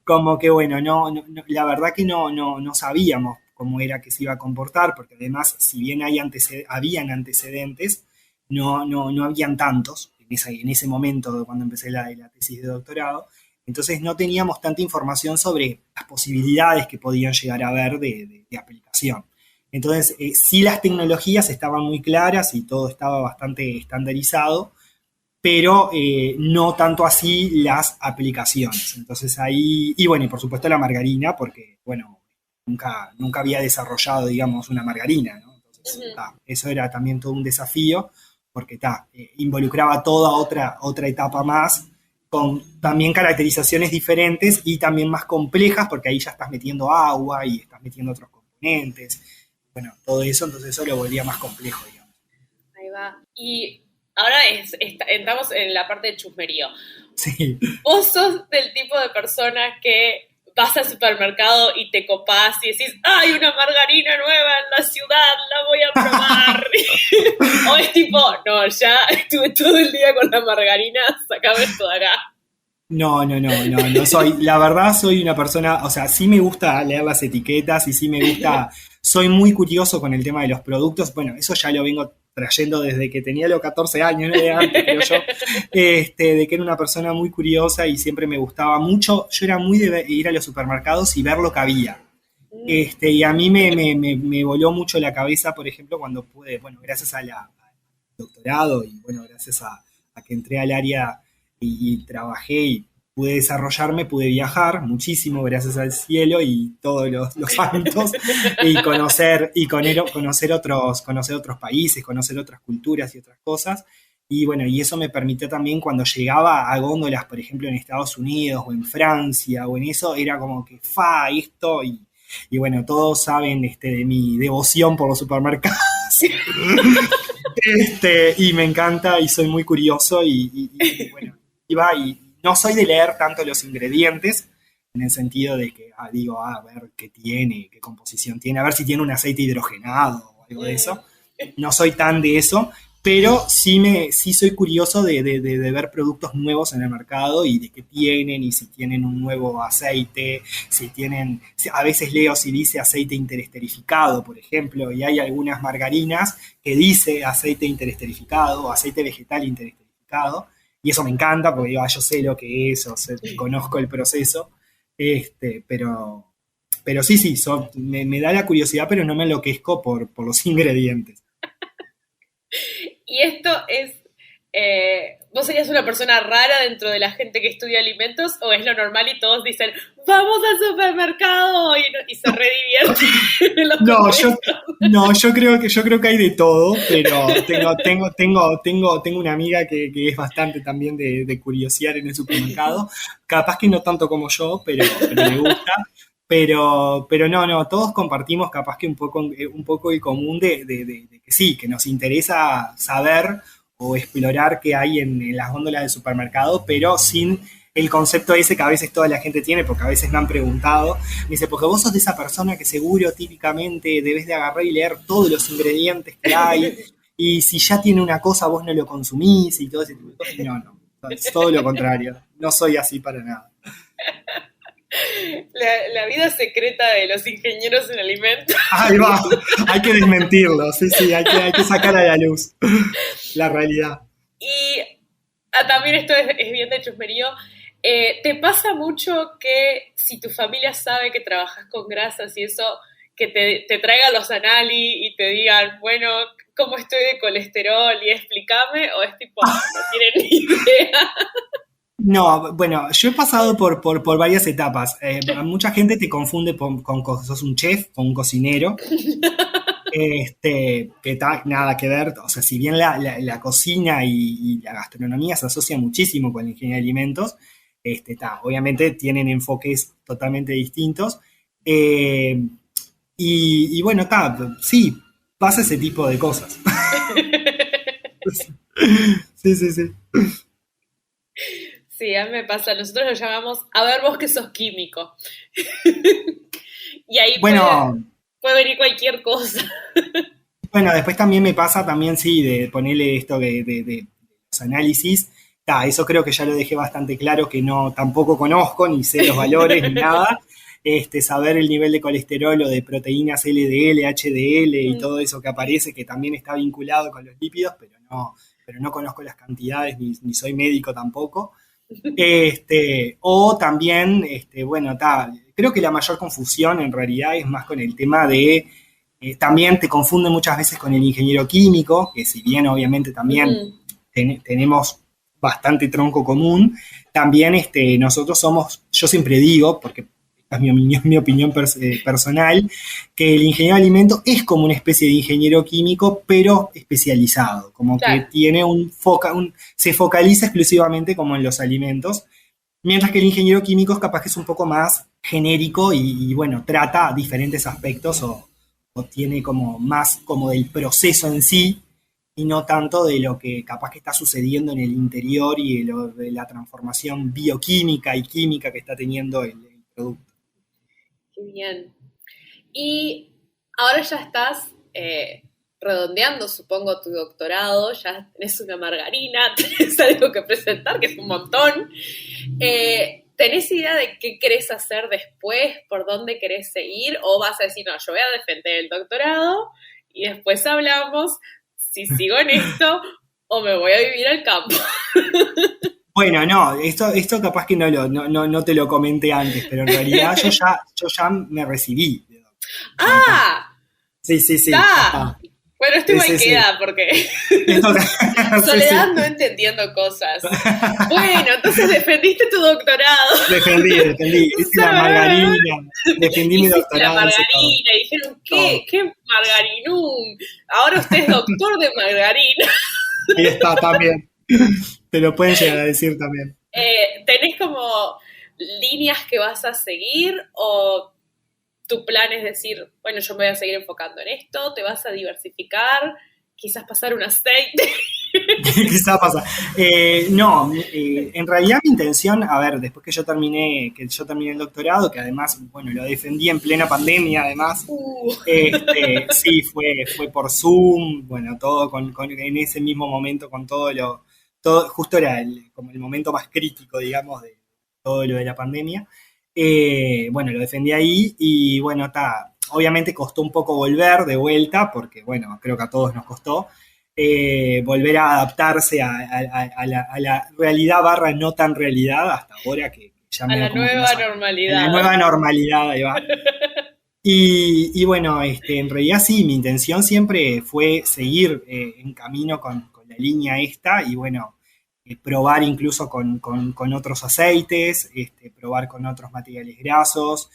como que, bueno, no, la verdad que no sabíamos cómo era que se iba a comportar, porque además, si bien habían antecedentes, no habían tantos en ese momento cuando empecé la tesis de doctorado. Entonces no teníamos tanta información sobre las posibilidades que podían llegar a haber de aplicación. Entonces, sí, las tecnologías estaban muy claras y todo estaba bastante estandarizado, pero no tanto así las aplicaciones. Entonces ahí, y bueno, y por supuesto la margarina, porque, bueno, nunca había desarrollado, digamos, una margarina, ¿no? Entonces, eso era también todo un desafío, porque involucraba toda otra etapa más, con también caracterizaciones diferentes y también más complejas, porque ahí ya estás metiendo agua y estás metiendo otros componentes. Bueno, todo eso, entonces eso lo volvía más complejo, digamos. Ahí va. Y ahora entramos en la parte de chusmerío. Sí. Vos sos del tipo de persona que vas al supermercado y te copás y decís, ¡hay una margarina nueva en la ciudad! ¡La voy a probar! O es tipo, no, ya estuve todo el día con la margarina, sacame esto de acá. No soy, la verdad soy una persona, o sea, sí me gusta leer las etiquetas y sí me gusta, soy muy curioso con el tema de los productos, bueno, eso ya lo vengo trayendo desde que tenía los 14 años, no de antes, creo yo, de que era una persona muy curiosa y siempre me gustaba mucho, yo era muy de ir a los supermercados y ver lo que había. Y a mí me voló mucho la cabeza, por ejemplo, cuando pude, bueno, gracias al doctorado y bueno, gracias a que entré al área y trabajé y pude desarrollarme, pude viajar muchísimo gracias al cielo y todos los santos y conocer otros países, conocer otras culturas y otras cosas. Y bueno, y eso me permitió también cuando llegaba a góndolas, por ejemplo, en Estados Unidos o en Francia o en eso, era como que esto y bueno, todos saben de mi devoción por los supermercados. Y me encanta y soy muy curioso y bueno, y no soy de leer tanto los ingredientes, en el sentido de que digo, a ver qué tiene, qué composición tiene, a ver si tiene un aceite hidrogenado o algo de eso. No soy tan de eso, pero sí soy curioso de ver productos nuevos en el mercado y de qué tienen y si tienen un nuevo aceite, a veces leo si dice aceite interesterificado, por ejemplo, y hay algunas margarinas que dice aceite interesterificado o aceite vegetal interesterificado. Y eso me encanta porque digo, yo sé lo que es, conozco el proceso, pero sí, me da la curiosidad, pero no me enloquezco por los ingredientes. Y esto es, ¿vos serías una persona rara dentro de la gente que estudia alimentos o es lo normal y todos dicen, vamos al supermercado y se redivierten? Yo creo que hay de todo, pero tengo una amiga que es bastante también de curiosear en el supermercado, capaz que no tanto como yo, pero me gusta. Pero no, todos compartimos capaz que un poco el común de que sí, que nos interesa saber o explorar qué hay en las góndolas del supermercado, pero sin el concepto ese que a veces toda la gente tiene, porque a veces me han preguntado, me dice, porque vos sos de esa persona que seguro típicamente debes de agarrar y leer todos los ingredientes que hay, y si ya tiene una cosa vos no lo consumís y todo ese tipo de cosas. No, es todo lo contrario, no soy así para nada. La vida secreta de los ingenieros en alimentos. Ahí va, hay que desmentirlo, sí, hay que sacar a la luz la realidad. Y también esto es bien de chusmerío. ¿Te pasa mucho que si tu familia sabe que trabajas con grasas y eso, que te traigan los análisis y te digan, bueno, ¿cómo estoy de colesterol? Y explícame, o es tipo, no tienen ni idea? No, bueno, yo he pasado por varias etapas. Mucha gente te confunde con sos un chef, con un cocinero, que nada que ver. O sea, si bien la cocina y la gastronomía se asocia muchísimo con la ingeniería de alimentos, obviamente tienen enfoques totalmente distintos. Y bueno, sí, pasa ese tipo de cosas. Sí. Sí, a mí me pasa. Nosotros lo llamamos, a ver vos que sos químico. Y ahí puede venir cualquier cosa. Bueno, después también me pasa, sí, de ponerle esto de los análisis. Eso creo que ya lo dejé bastante claro, que no tampoco conozco, ni sé los valores, ni nada. Saber el nivel de colesterol o de proteínas LDL, HDL y todo eso que aparece, que también está vinculado con los lípidos, pero no conozco las cantidades, ni soy médico tampoco. O también, creo que la mayor confusión en realidad es más con el tema de, también te confunden muchas veces con el ingeniero químico, que si bien obviamente también tenemos bastante tronco común, también nosotros somos, yo siempre digo, porque es mi opinión personal, que el ingeniero de alimentos es como una especie de ingeniero químico, pero especializado, como Claro. que tiene se focaliza exclusivamente como en los alimentos, mientras que el ingeniero químico es capaz que es un poco más genérico y bueno, trata diferentes aspectos o tiene como más como del proceso en sí y no tanto de lo que capaz que está sucediendo en el interior y de la transformación bioquímica y química que está teniendo el producto. Qué bien. Y ahora ya estás redondeando, supongo, tu doctorado, ya tenés una margarina, tenés algo que presentar, que es un montón. ¿Tenés idea de qué querés hacer después, por dónde querés seguir? ¿O vas a decir, no, yo voy a defender el doctorado y después hablamos si sigo en esto o me voy a vivir al campo? Bueno, no, esto capaz que no te lo comenté antes, pero en realidad yo ya me recibí. ¡Ah! Sí, ya ¡Ah! está. Bueno, estoy mal Sí. queda porque Esto- Soledad sí. no entendiendo cosas. Bueno, entonces defendiste tu doctorado. Defendí, hice la margarina, defendí mi Hiciste doctorado. la hice todo. margarina y dijeron, ¿qué? Todo. ¿Qué margarinum? Ahora usted es doctor de margarina. Ahí está también. Te lo pueden llegar a decir también. ¿Tenés como líneas que vas a seguir o tu plan es decir, bueno, yo me voy a seguir enfocando en esto, te vas a diversificar, quizás pasar un aceite? Quizá pasa. En realidad mi intención, a ver, después que yo terminé el doctorado, que además, bueno, lo defendí en plena pandemia, además, sí, fue por Zoom, bueno, todo en ese mismo momento, con todo justo era como el momento más crítico, digamos, de todo lo de la pandemia. Bueno, lo defendí ahí y bueno, obviamente costó un poco volver de vuelta, porque bueno, creo que a todos nos costó. Volver a adaptarse a la realidad / no tan realidad hasta ahora que ya A me la nueva normalidad. a la nueva normalidad, ahí va. Y bueno, en realidad sí, mi intención siempre fue seguir en camino con la línea esta y bueno, probar incluso con otros aceites, probar con otros materiales grasos,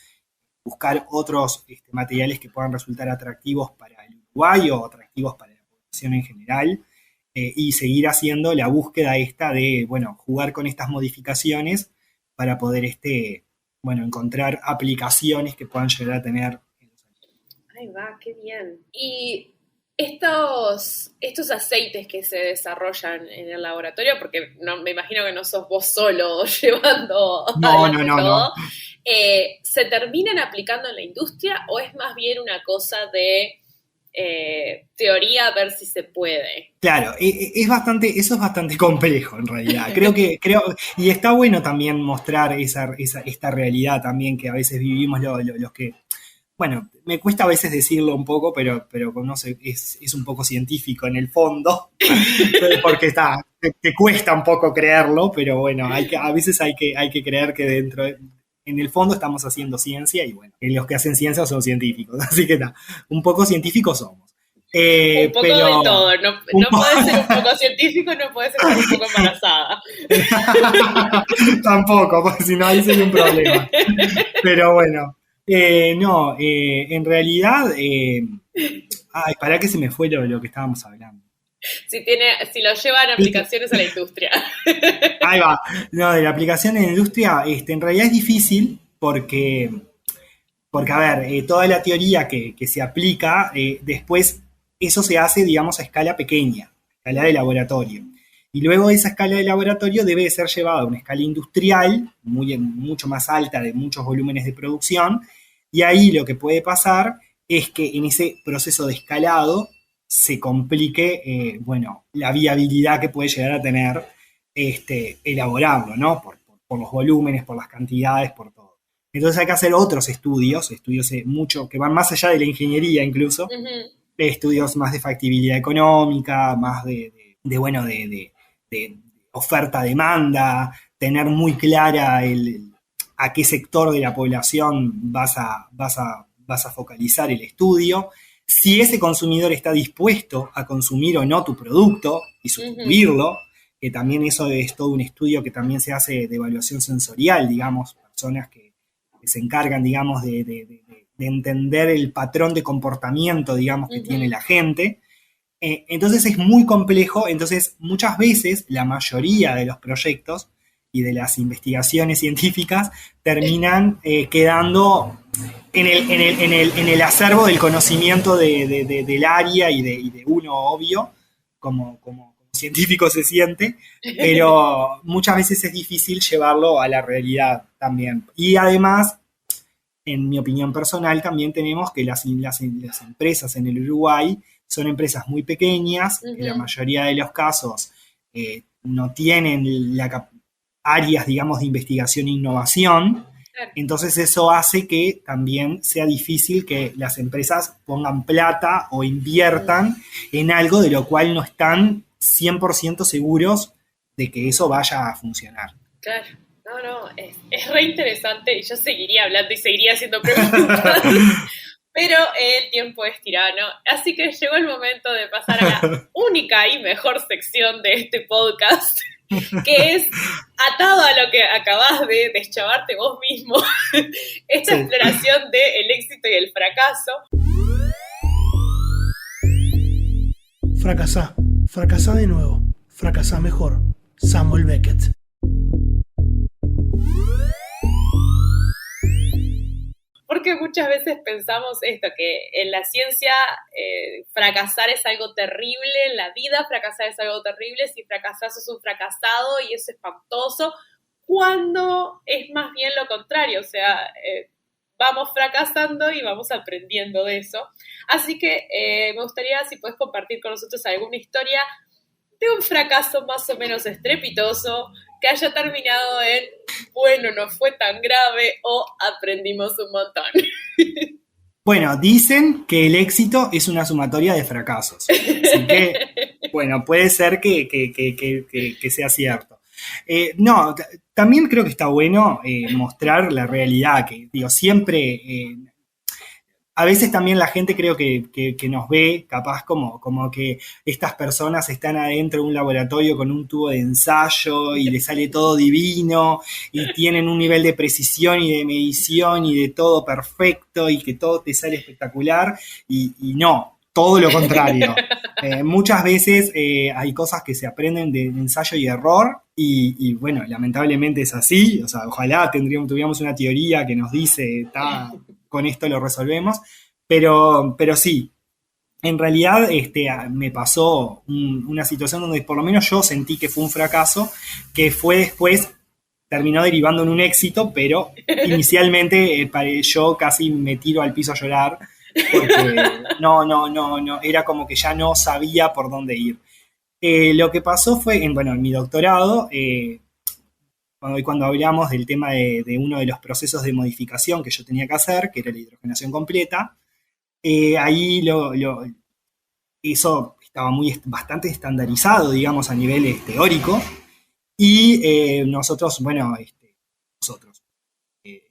buscar otros materiales que puedan resultar atractivos para el Uruguay o atractivos para en general, y seguir haciendo la búsqueda esta de, bueno, jugar con estas modificaciones para poder, bueno, encontrar aplicaciones que puedan llegar a tener. Ahí va, qué bien. Y estos aceites que se desarrollan en el laboratorio, porque no, me imagino que no sos vos solo llevando No. ¿Se terminan aplicando en la industria o es más bien una cosa de teoría a ver si se puede? Claro, eso es bastante complejo en realidad. Y está bueno también mostrar esta realidad también que a veces vivimos los que, bueno, me cuesta a veces decirlo un poco, pero no sé, es un poco científico en el fondo, porque te cuesta un poco creerlo, pero bueno, a veces hay que creer que en el fondo estamos haciendo ciencia y bueno, los que hacen ciencia son científicos, así que un poco científicos somos. Un poco pero, de todo, no podés ser un poco científico, no podés ser un poco embarazada. Tampoco, porque si no ahí sería un problema. Pero bueno, en realidad, para que se me fue lo que estábamos hablando. Si lo llevan aplicaciones a la industria. Ahí va. No, de la aplicación en la industria, en realidad es difícil porque a ver, toda la teoría que se aplica, después eso se hace, digamos, a escala pequeña, a escala de laboratorio. Y luego esa escala de laboratorio debe ser llevada a una escala industrial, mucho más alta, de muchos volúmenes de producción, y ahí lo que puede pasar es que en ese proceso de escalado se complique, bueno, la viabilidad que puede llegar a tener elaborarlo, ¿no? Por los volúmenes, por las cantidades, por todo. Entonces hay que hacer otros estudios mucho que van más allá de la ingeniería incluso, estudios más de factibilidad económica, más de oferta-demanda, tener muy clara a qué sector de la población vas a focalizar el estudio, si ese consumidor está dispuesto a consumir o no tu producto y sustituirlo, que también eso es todo un estudio que también se hace de evaluación sensorial, digamos, personas que que se encargan, digamos, de entender el patrón de comportamiento, digamos, que tiene la gente. Entonces es muy complejo. Entonces muchas veces la mayoría de los proyectos y de las investigaciones científicas terminan quedando en el acervo del conocimiento del área y de uno, obvio, como científico se siente, pero muchas veces es difícil llevarlo a la realidad también. Y además, en mi opinión personal, también tenemos que las empresas en el Uruguay son empresas muy pequeñas, que en la mayoría de los casos no tienen áreas, digamos, de investigación e innovación. Entonces eso hace que también sea difícil que las empresas pongan plata o inviertan en algo de lo cual no están 100% seguros de que eso vaya a funcionar. Claro, no, es re interesante y yo seguiría hablando y seguiría haciendo preguntas, pero el tiempo es tirano, así que llegó el momento de pasar a la única y mejor sección de este podcast, que es atado a lo que acabás de deschavarte vos mismo, esta exploración del éxito y el fracaso. Fracasá de nuevo, fracasá mejor. Samuel Beckett. Porque muchas veces pensamos esto, que en la ciencia fracasar es algo terrible, en la vida fracasar es algo terrible, si fracasás sos un fracasado y es espantoso, cuando es más bien lo contrario, o sea, vamos fracasando y vamos aprendiendo de eso. Así que me gustaría si puedes compartir con nosotros alguna historia de un fracaso más o menos estrepitoso que haya terminado en, bueno, no fue tan grave o aprendimos un montón. Bueno, dicen que el éxito es una sumatoria de fracasos. Así que, bueno, puede ser que sea cierto. No, también creo que está bueno mostrar la realidad, que digo, siempre... a veces también la gente creo que nos ve capaz como que estas personas están adentro de un laboratorio con un tubo de ensayo y les sale todo divino y tienen un nivel de precisión y de medición y de todo perfecto y que todo te sale espectacular y no, todo lo contrario. Muchas veces hay cosas que se aprenden de ensayo y error y bueno, lamentablemente es así. O sea, ojalá tuviéramos una teoría que nos dice, con esto lo resolvemos, pero sí, en realidad me pasó una situación donde por lo menos yo sentí que fue un fracaso, que fue después, terminó derivando en un éxito, pero inicialmente yo casi me tiro al piso a llorar, porque no, era como que ya no sabía por dónde ir. Lo que pasó fue, en mi doctorado, cuando hablamos del tema de uno de los procesos de modificación que yo tenía que hacer, que era la hidrogenación completa, ahí eso estaba bastante estandarizado, digamos, a nivel teórico, y nosotros,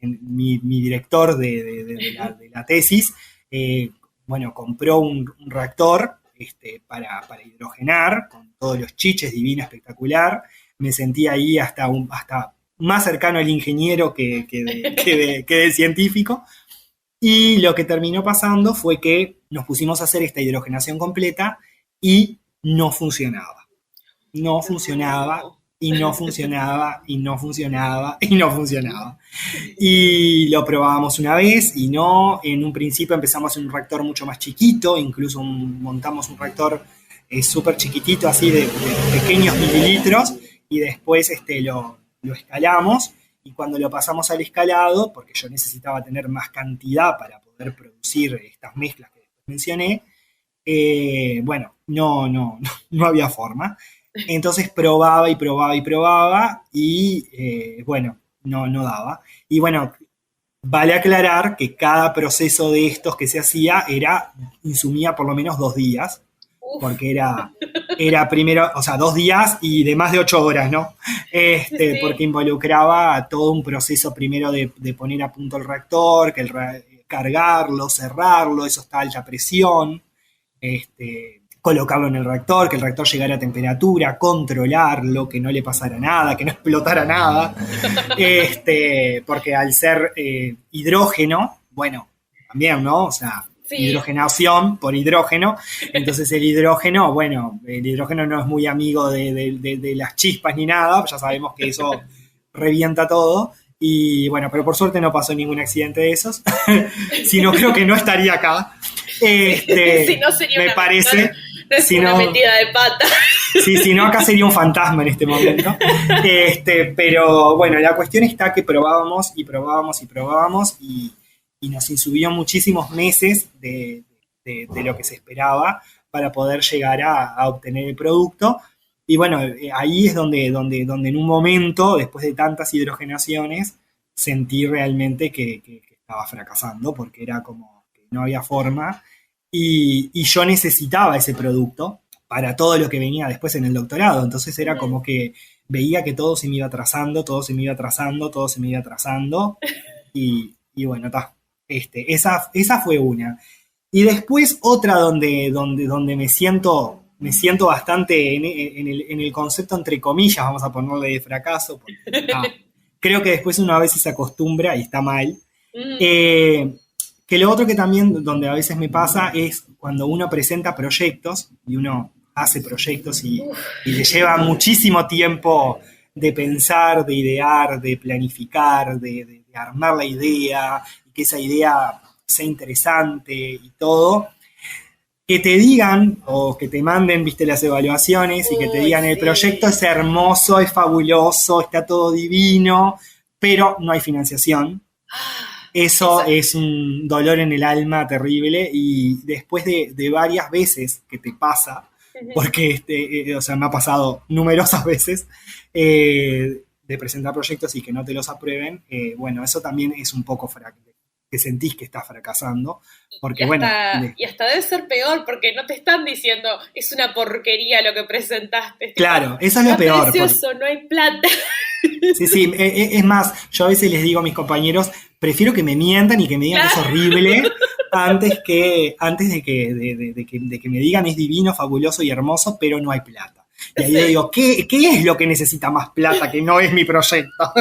mi director de la tesis, compró un reactor para hidrogenar, con todos los chiches, divino, espectacular. Me sentí ahí hasta más cercano al ingeniero que del científico. Y lo que terminó pasando fue que nos pusimos a hacer esta hidrogenación completa y no funcionaba. No funcionaba, y no funcionaba, y no funcionaba, y no funcionaba. Y lo probábamos una vez y no. En un principio empezamos en un reactor mucho más chiquito, incluso montamos un reactor súper chiquitito, así de pequeños mililitros, y después lo escalamos, y cuando lo pasamos al escalado, porque yo necesitaba tener más cantidad para poder producir estas mezclas que mencioné, no había forma. Entonces probaba y no daba. Y bueno, vale aclarar que cada proceso de estos que se hacía insumía por lo menos 2 días, porque era primero, o sea, 2 días y de más de 8 horas, ¿no? Sí. Porque involucraba todo un proceso primero de poner a punto el reactor, cargarlo, cerrarlo, eso está a alta presión, colocarlo en el reactor, que el reactor llegara a temperatura, controlarlo, que no le pasara nada, que no explotara nada, porque al ser hidrógeno, bueno, también, ¿no? O sea, Sí. hidrogenación por hidrógeno, entonces el hidrógeno no es muy amigo de las chispas ni nada, ya sabemos que eso revienta todo, y bueno, pero por suerte no pasó ningún accidente de esos, si no creo que no estaría acá. Si no sería me una, parece, no es si una no, metida de pata. sí, si no, acá sería un fantasma en este momento. Pero bueno, la cuestión está que probábamos y nos insubió muchísimos meses de lo que se esperaba para poder llegar a obtener el producto. Y bueno, ahí es donde en un momento, después de tantas hidrogenaciones, sentí realmente que estaba fracasando, porque era como que no había forma. Y yo necesitaba ese producto para todo lo que venía después en el doctorado. Entonces era como que veía que todo se me iba atrasando, y bueno, está. Esa fue una. Y después otra donde me siento bastante en el concepto entre comillas, vamos a ponerle de fracaso, porque creo que después uno a veces se acostumbra y está mal. Que lo otro que también donde a veces me pasa es cuando uno presenta proyectos y uno hace proyectos y le lleva muchísimo tiempo de pensar, de idear, de planificar, de armar la idea, que esa idea sea interesante y todo, que te digan o que te manden, viste, las evaluaciones y que te digan el proyecto es hermoso, es fabuloso, está todo divino, pero no hay financiación. Eso es un dolor en el alma terrible, y después de varias veces que te pasa, porque o sea, me ha pasado numerosas veces, de presentar proyectos y que no te los aprueben, bueno, eso también es un poco que sentís que estás fracasando, porque y hasta debe ser peor, porque no te están diciendo es una porquería lo que presentaste. Claro, eso es lo peor. Precioso, no hay plata. Sí, es más, yo a veces les digo a mis compañeros, prefiero que me mientan y que me digan que es horrible antes de que me digan es divino, fabuloso y hermoso, pero no hay plata. Y ahí yo digo, ¿qué es lo que necesita más plata que no es mi proyecto?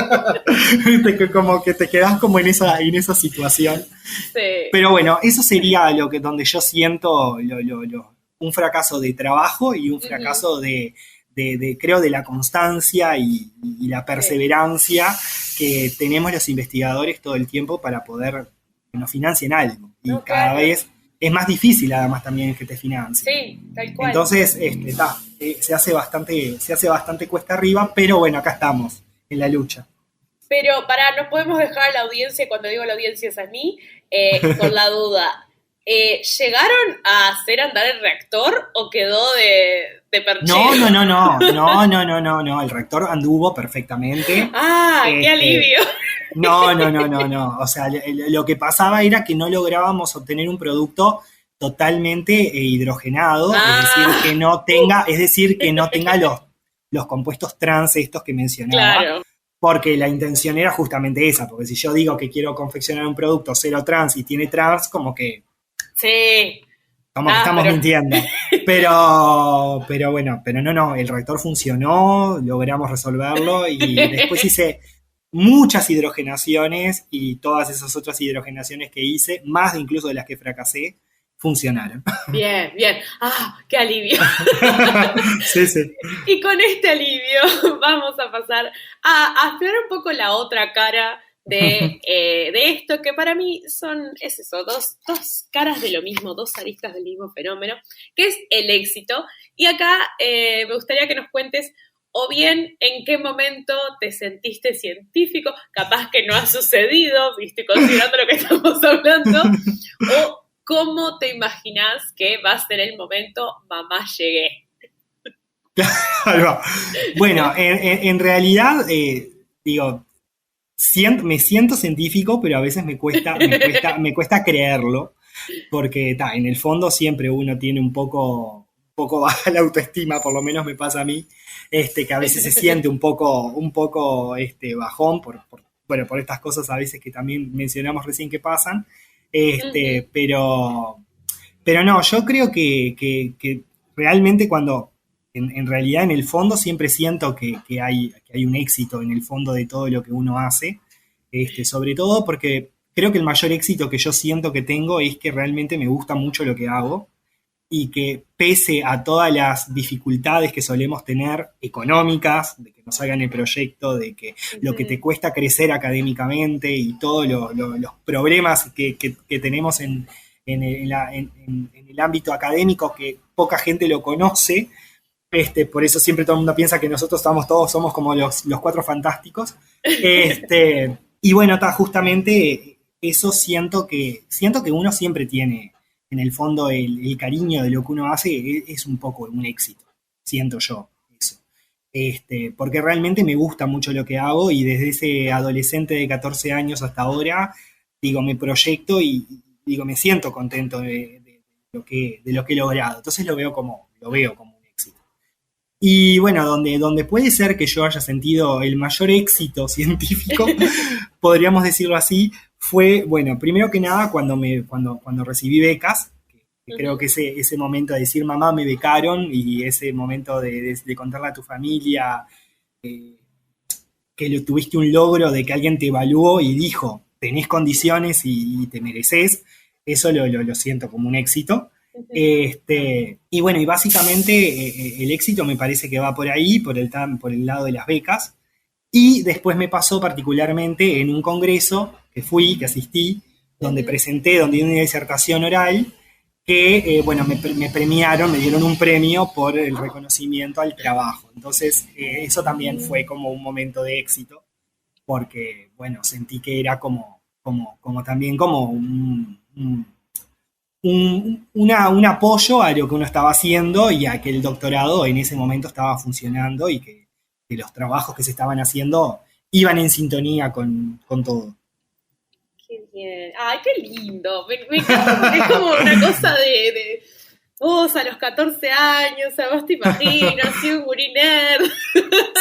Como que te quedás como en esa situación. Sí. Pero bueno, eso sería donde yo siento un fracaso de trabajo y un fracaso creo, de la constancia y la perseverancia que tenemos los investigadores todo el tiempo para poder que nos financien algo. Y cada vez es más difícil, además, también que te financien. Sí, tal cual. Entonces, se hace bastante cuesta arriba, pero bueno, acá estamos, en la lucha. Pero no podemos dejar a la audiencia, cuando digo la audiencia es a mí, con la duda. ¿Llegaron a hacer andar el reactor o quedó de perchero? No, el reactor anduvo perfectamente. ¡Qué alivio! No. O sea, lo que pasaba era que no lográbamos obtener un producto totalmente hidrogenado, es decir, que no tenga los compuestos trans estos que mencionaba. Claro. Porque la intención era justamente esa, porque si yo digo que quiero confeccionar un producto cero trans y tiene trans, como que... Sí. Como que estamos mintiendo. Pero bueno, no, el reactor funcionó, logramos resolverlo y después hice muchas hidrogenaciones y todas esas otras hidrogenaciones que hice, más incluso de las que fracasé, funcionaron. Bien. ¡Qué alivio! Sí. Y con este alivio vamos a pasar a explorar un poco la otra cara de esto, que para mí es eso, dos caras de lo mismo, dos aristas del mismo fenómeno, que es el éxito. Y acá me gustaría que nos cuentes o bien en qué momento te sentiste científico, capaz que no ha sucedido, viste, considerando lo que estamos hablando, o cómo te imaginas que va a ser el momento mamá llegué. Claro. Bueno, en realidad, me siento científico, pero a veces me cuesta creerlo, porque en el fondo siempre uno tiene un poco baja la autoestima, por lo menos me pasa a mí, que a veces se siente un poco bajón por estas cosas a veces que también mencionamos recién que pasan, pero no, yo creo que realmente cuando, en realidad en el fondo siempre siento que hay un éxito en el fondo de todo lo que uno hace, sobre todo porque creo que el mayor éxito que yo siento que tengo es que realmente me gusta mucho lo que hago y que pese a todas las dificultades que solemos tener económicas, de que nos hagan el proyecto, de que lo que te cuesta crecer académicamente y todos los problemas que tenemos en el ámbito académico, que poca gente lo conoce, por eso siempre todo el mundo piensa que nosotros somos como los Cuatro Fantásticos. Y bueno, justamente eso siento que uno siempre tiene en el fondo el cariño de lo que uno hace, es un poco un éxito, siento yo eso. Porque realmente me gusta mucho lo que hago y desde ese adolescente de 14 años hasta ahora, digo, me proyecto y digo, me siento contento de lo que he logrado. Entonces lo veo como un éxito. Y bueno, donde puede ser que yo haya sentido el mayor éxito científico, podríamos decirlo así, fue, bueno, primero que nada cuando recibí becas, que creo que ese momento de decir mamá me becaron y ese momento de contarle a tu familia que tuviste un logro, de que alguien te evaluó y dijo tenés condiciones y te mereces, eso lo siento como un éxito. Y bueno, y básicamente el éxito me parece que va por ahí, por el lado de las becas. Y después me pasó particularmente en un congreso que asistí, donde donde di una disertación oral, que, bueno, me premiaron, me dieron un premio por el reconocimiento al trabajo. Entonces, eso también fue como un momento de éxito, porque, bueno, sentí que era también como un apoyo a lo que uno estaba haciendo y a que el doctorado en ese momento estaba funcionando y que los trabajos que se estaban haciendo iban en sintonía con todo. Qué bien. Ay, qué lindo. Me encanta, es como una cosa de vos a los 14 años, a vos te imaginas, así un gurí nerd.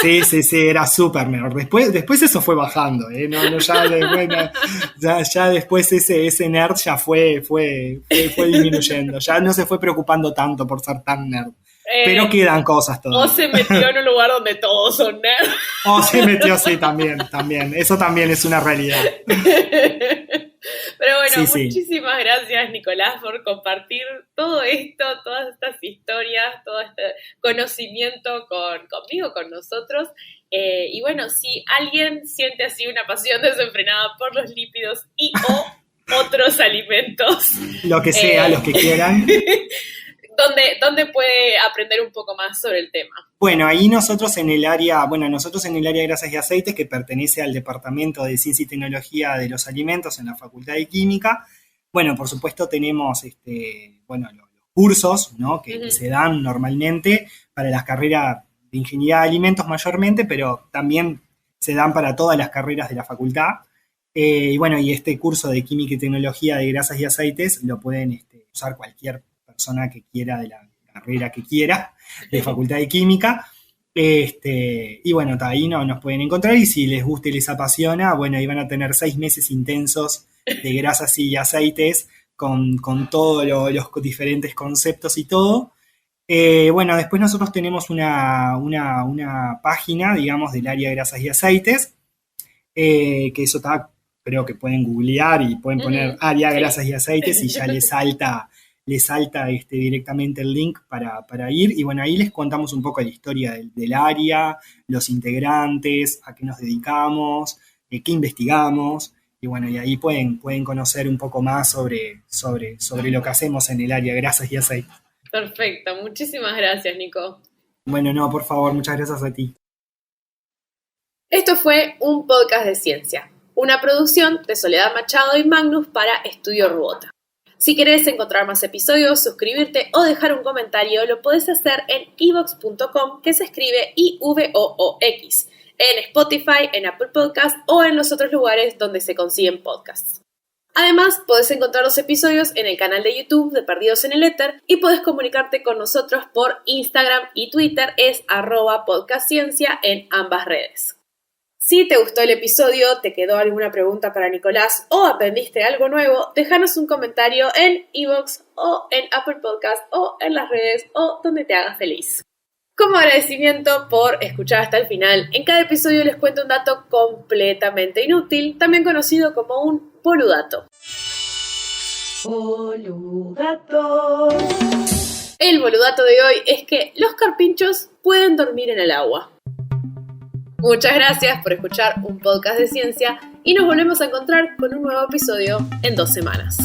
Sí, era súper nerd. Después eso fue bajando, ya después ese nerd ya fue disminuyendo, ya no se fue preocupando tanto por ser tan nerd. Pero quedan cosas todavía. O se metió en un lugar donde todos son nerds. O se metió, sí, también. Eso también es una realidad. Pero bueno, sí. Muchísimas gracias, Nicolás, por compartir todo esto, todas estas historias, todo este conocimiento conmigo, con nosotros. Y bueno, si alguien siente así una pasión desenfrenada por los lípidos y o otros alimentos. Lo que sea, los que quieran. ¿Dónde puede aprender un poco más sobre el tema? Bueno, ahí nosotros en el área de grasas y aceites, que pertenece al Departamento de Ciencia y Tecnología de los Alimentos en la Facultad de Química, bueno, por supuesto tenemos los cursos, ¿no? que se dan normalmente para las carreras de Ingeniería de Alimentos mayormente, pero también se dan para todas las carreras de la facultad. Y este curso de Química y Tecnología de Grasas y Aceites lo pueden usar cualquier persona que quiera, de la carrera que quiera, de Facultad de Química. Y bueno, ahí nos pueden encontrar, y si les gusta y les apasiona, bueno, ahí van a tener 6 meses intensos de grasas y aceites con todos los diferentes conceptos y todo. Bueno, después nosotros tenemos una página, digamos, del área de grasas y aceites, que eso está, creo que pueden googlear y pueden poner área grasas y aceites y ya les salta directamente el link para ir. Y bueno, ahí les contamos un poco la historia del área, los integrantes, a qué nos dedicamos, qué investigamos. Y bueno, y ahí pueden conocer un poco más sobre lo que hacemos en el área de grasas y aceites. Perfecto, muchísimas gracias, Nico. Bueno, no, por favor, muchas gracias a ti. Esto fue un podcast de ciencia, una producción de Soledad Machado y Magnus para Estudio Rubota. Si querés encontrar más episodios, suscribirte o dejar un comentario, lo podés hacer en ivox.com, que se escribe IVOOX, en Spotify, en Apple Podcasts o en los otros lugares donde se consiguen podcasts. Además, podés encontrar los episodios en el canal de YouTube de Perdidos en el Éter y podés comunicarte con nosotros por Instagram y Twitter, es @podcastciencia en ambas redes. Si te gustó el episodio, te quedó alguna pregunta para Nicolás o aprendiste algo nuevo, déjanos un comentario en iVoox o en Apple Podcast o en las redes o donde te hagas feliz. Como agradecimiento por escuchar hasta el final, en cada episodio les cuento un dato completamente inútil, también conocido como un boludato. Boludatos. El boludato de hoy es que los carpinchos pueden dormir en el agua. Muchas gracias por escuchar un podcast de ciencia y nos volvemos a encontrar con un nuevo episodio en 2 semanas.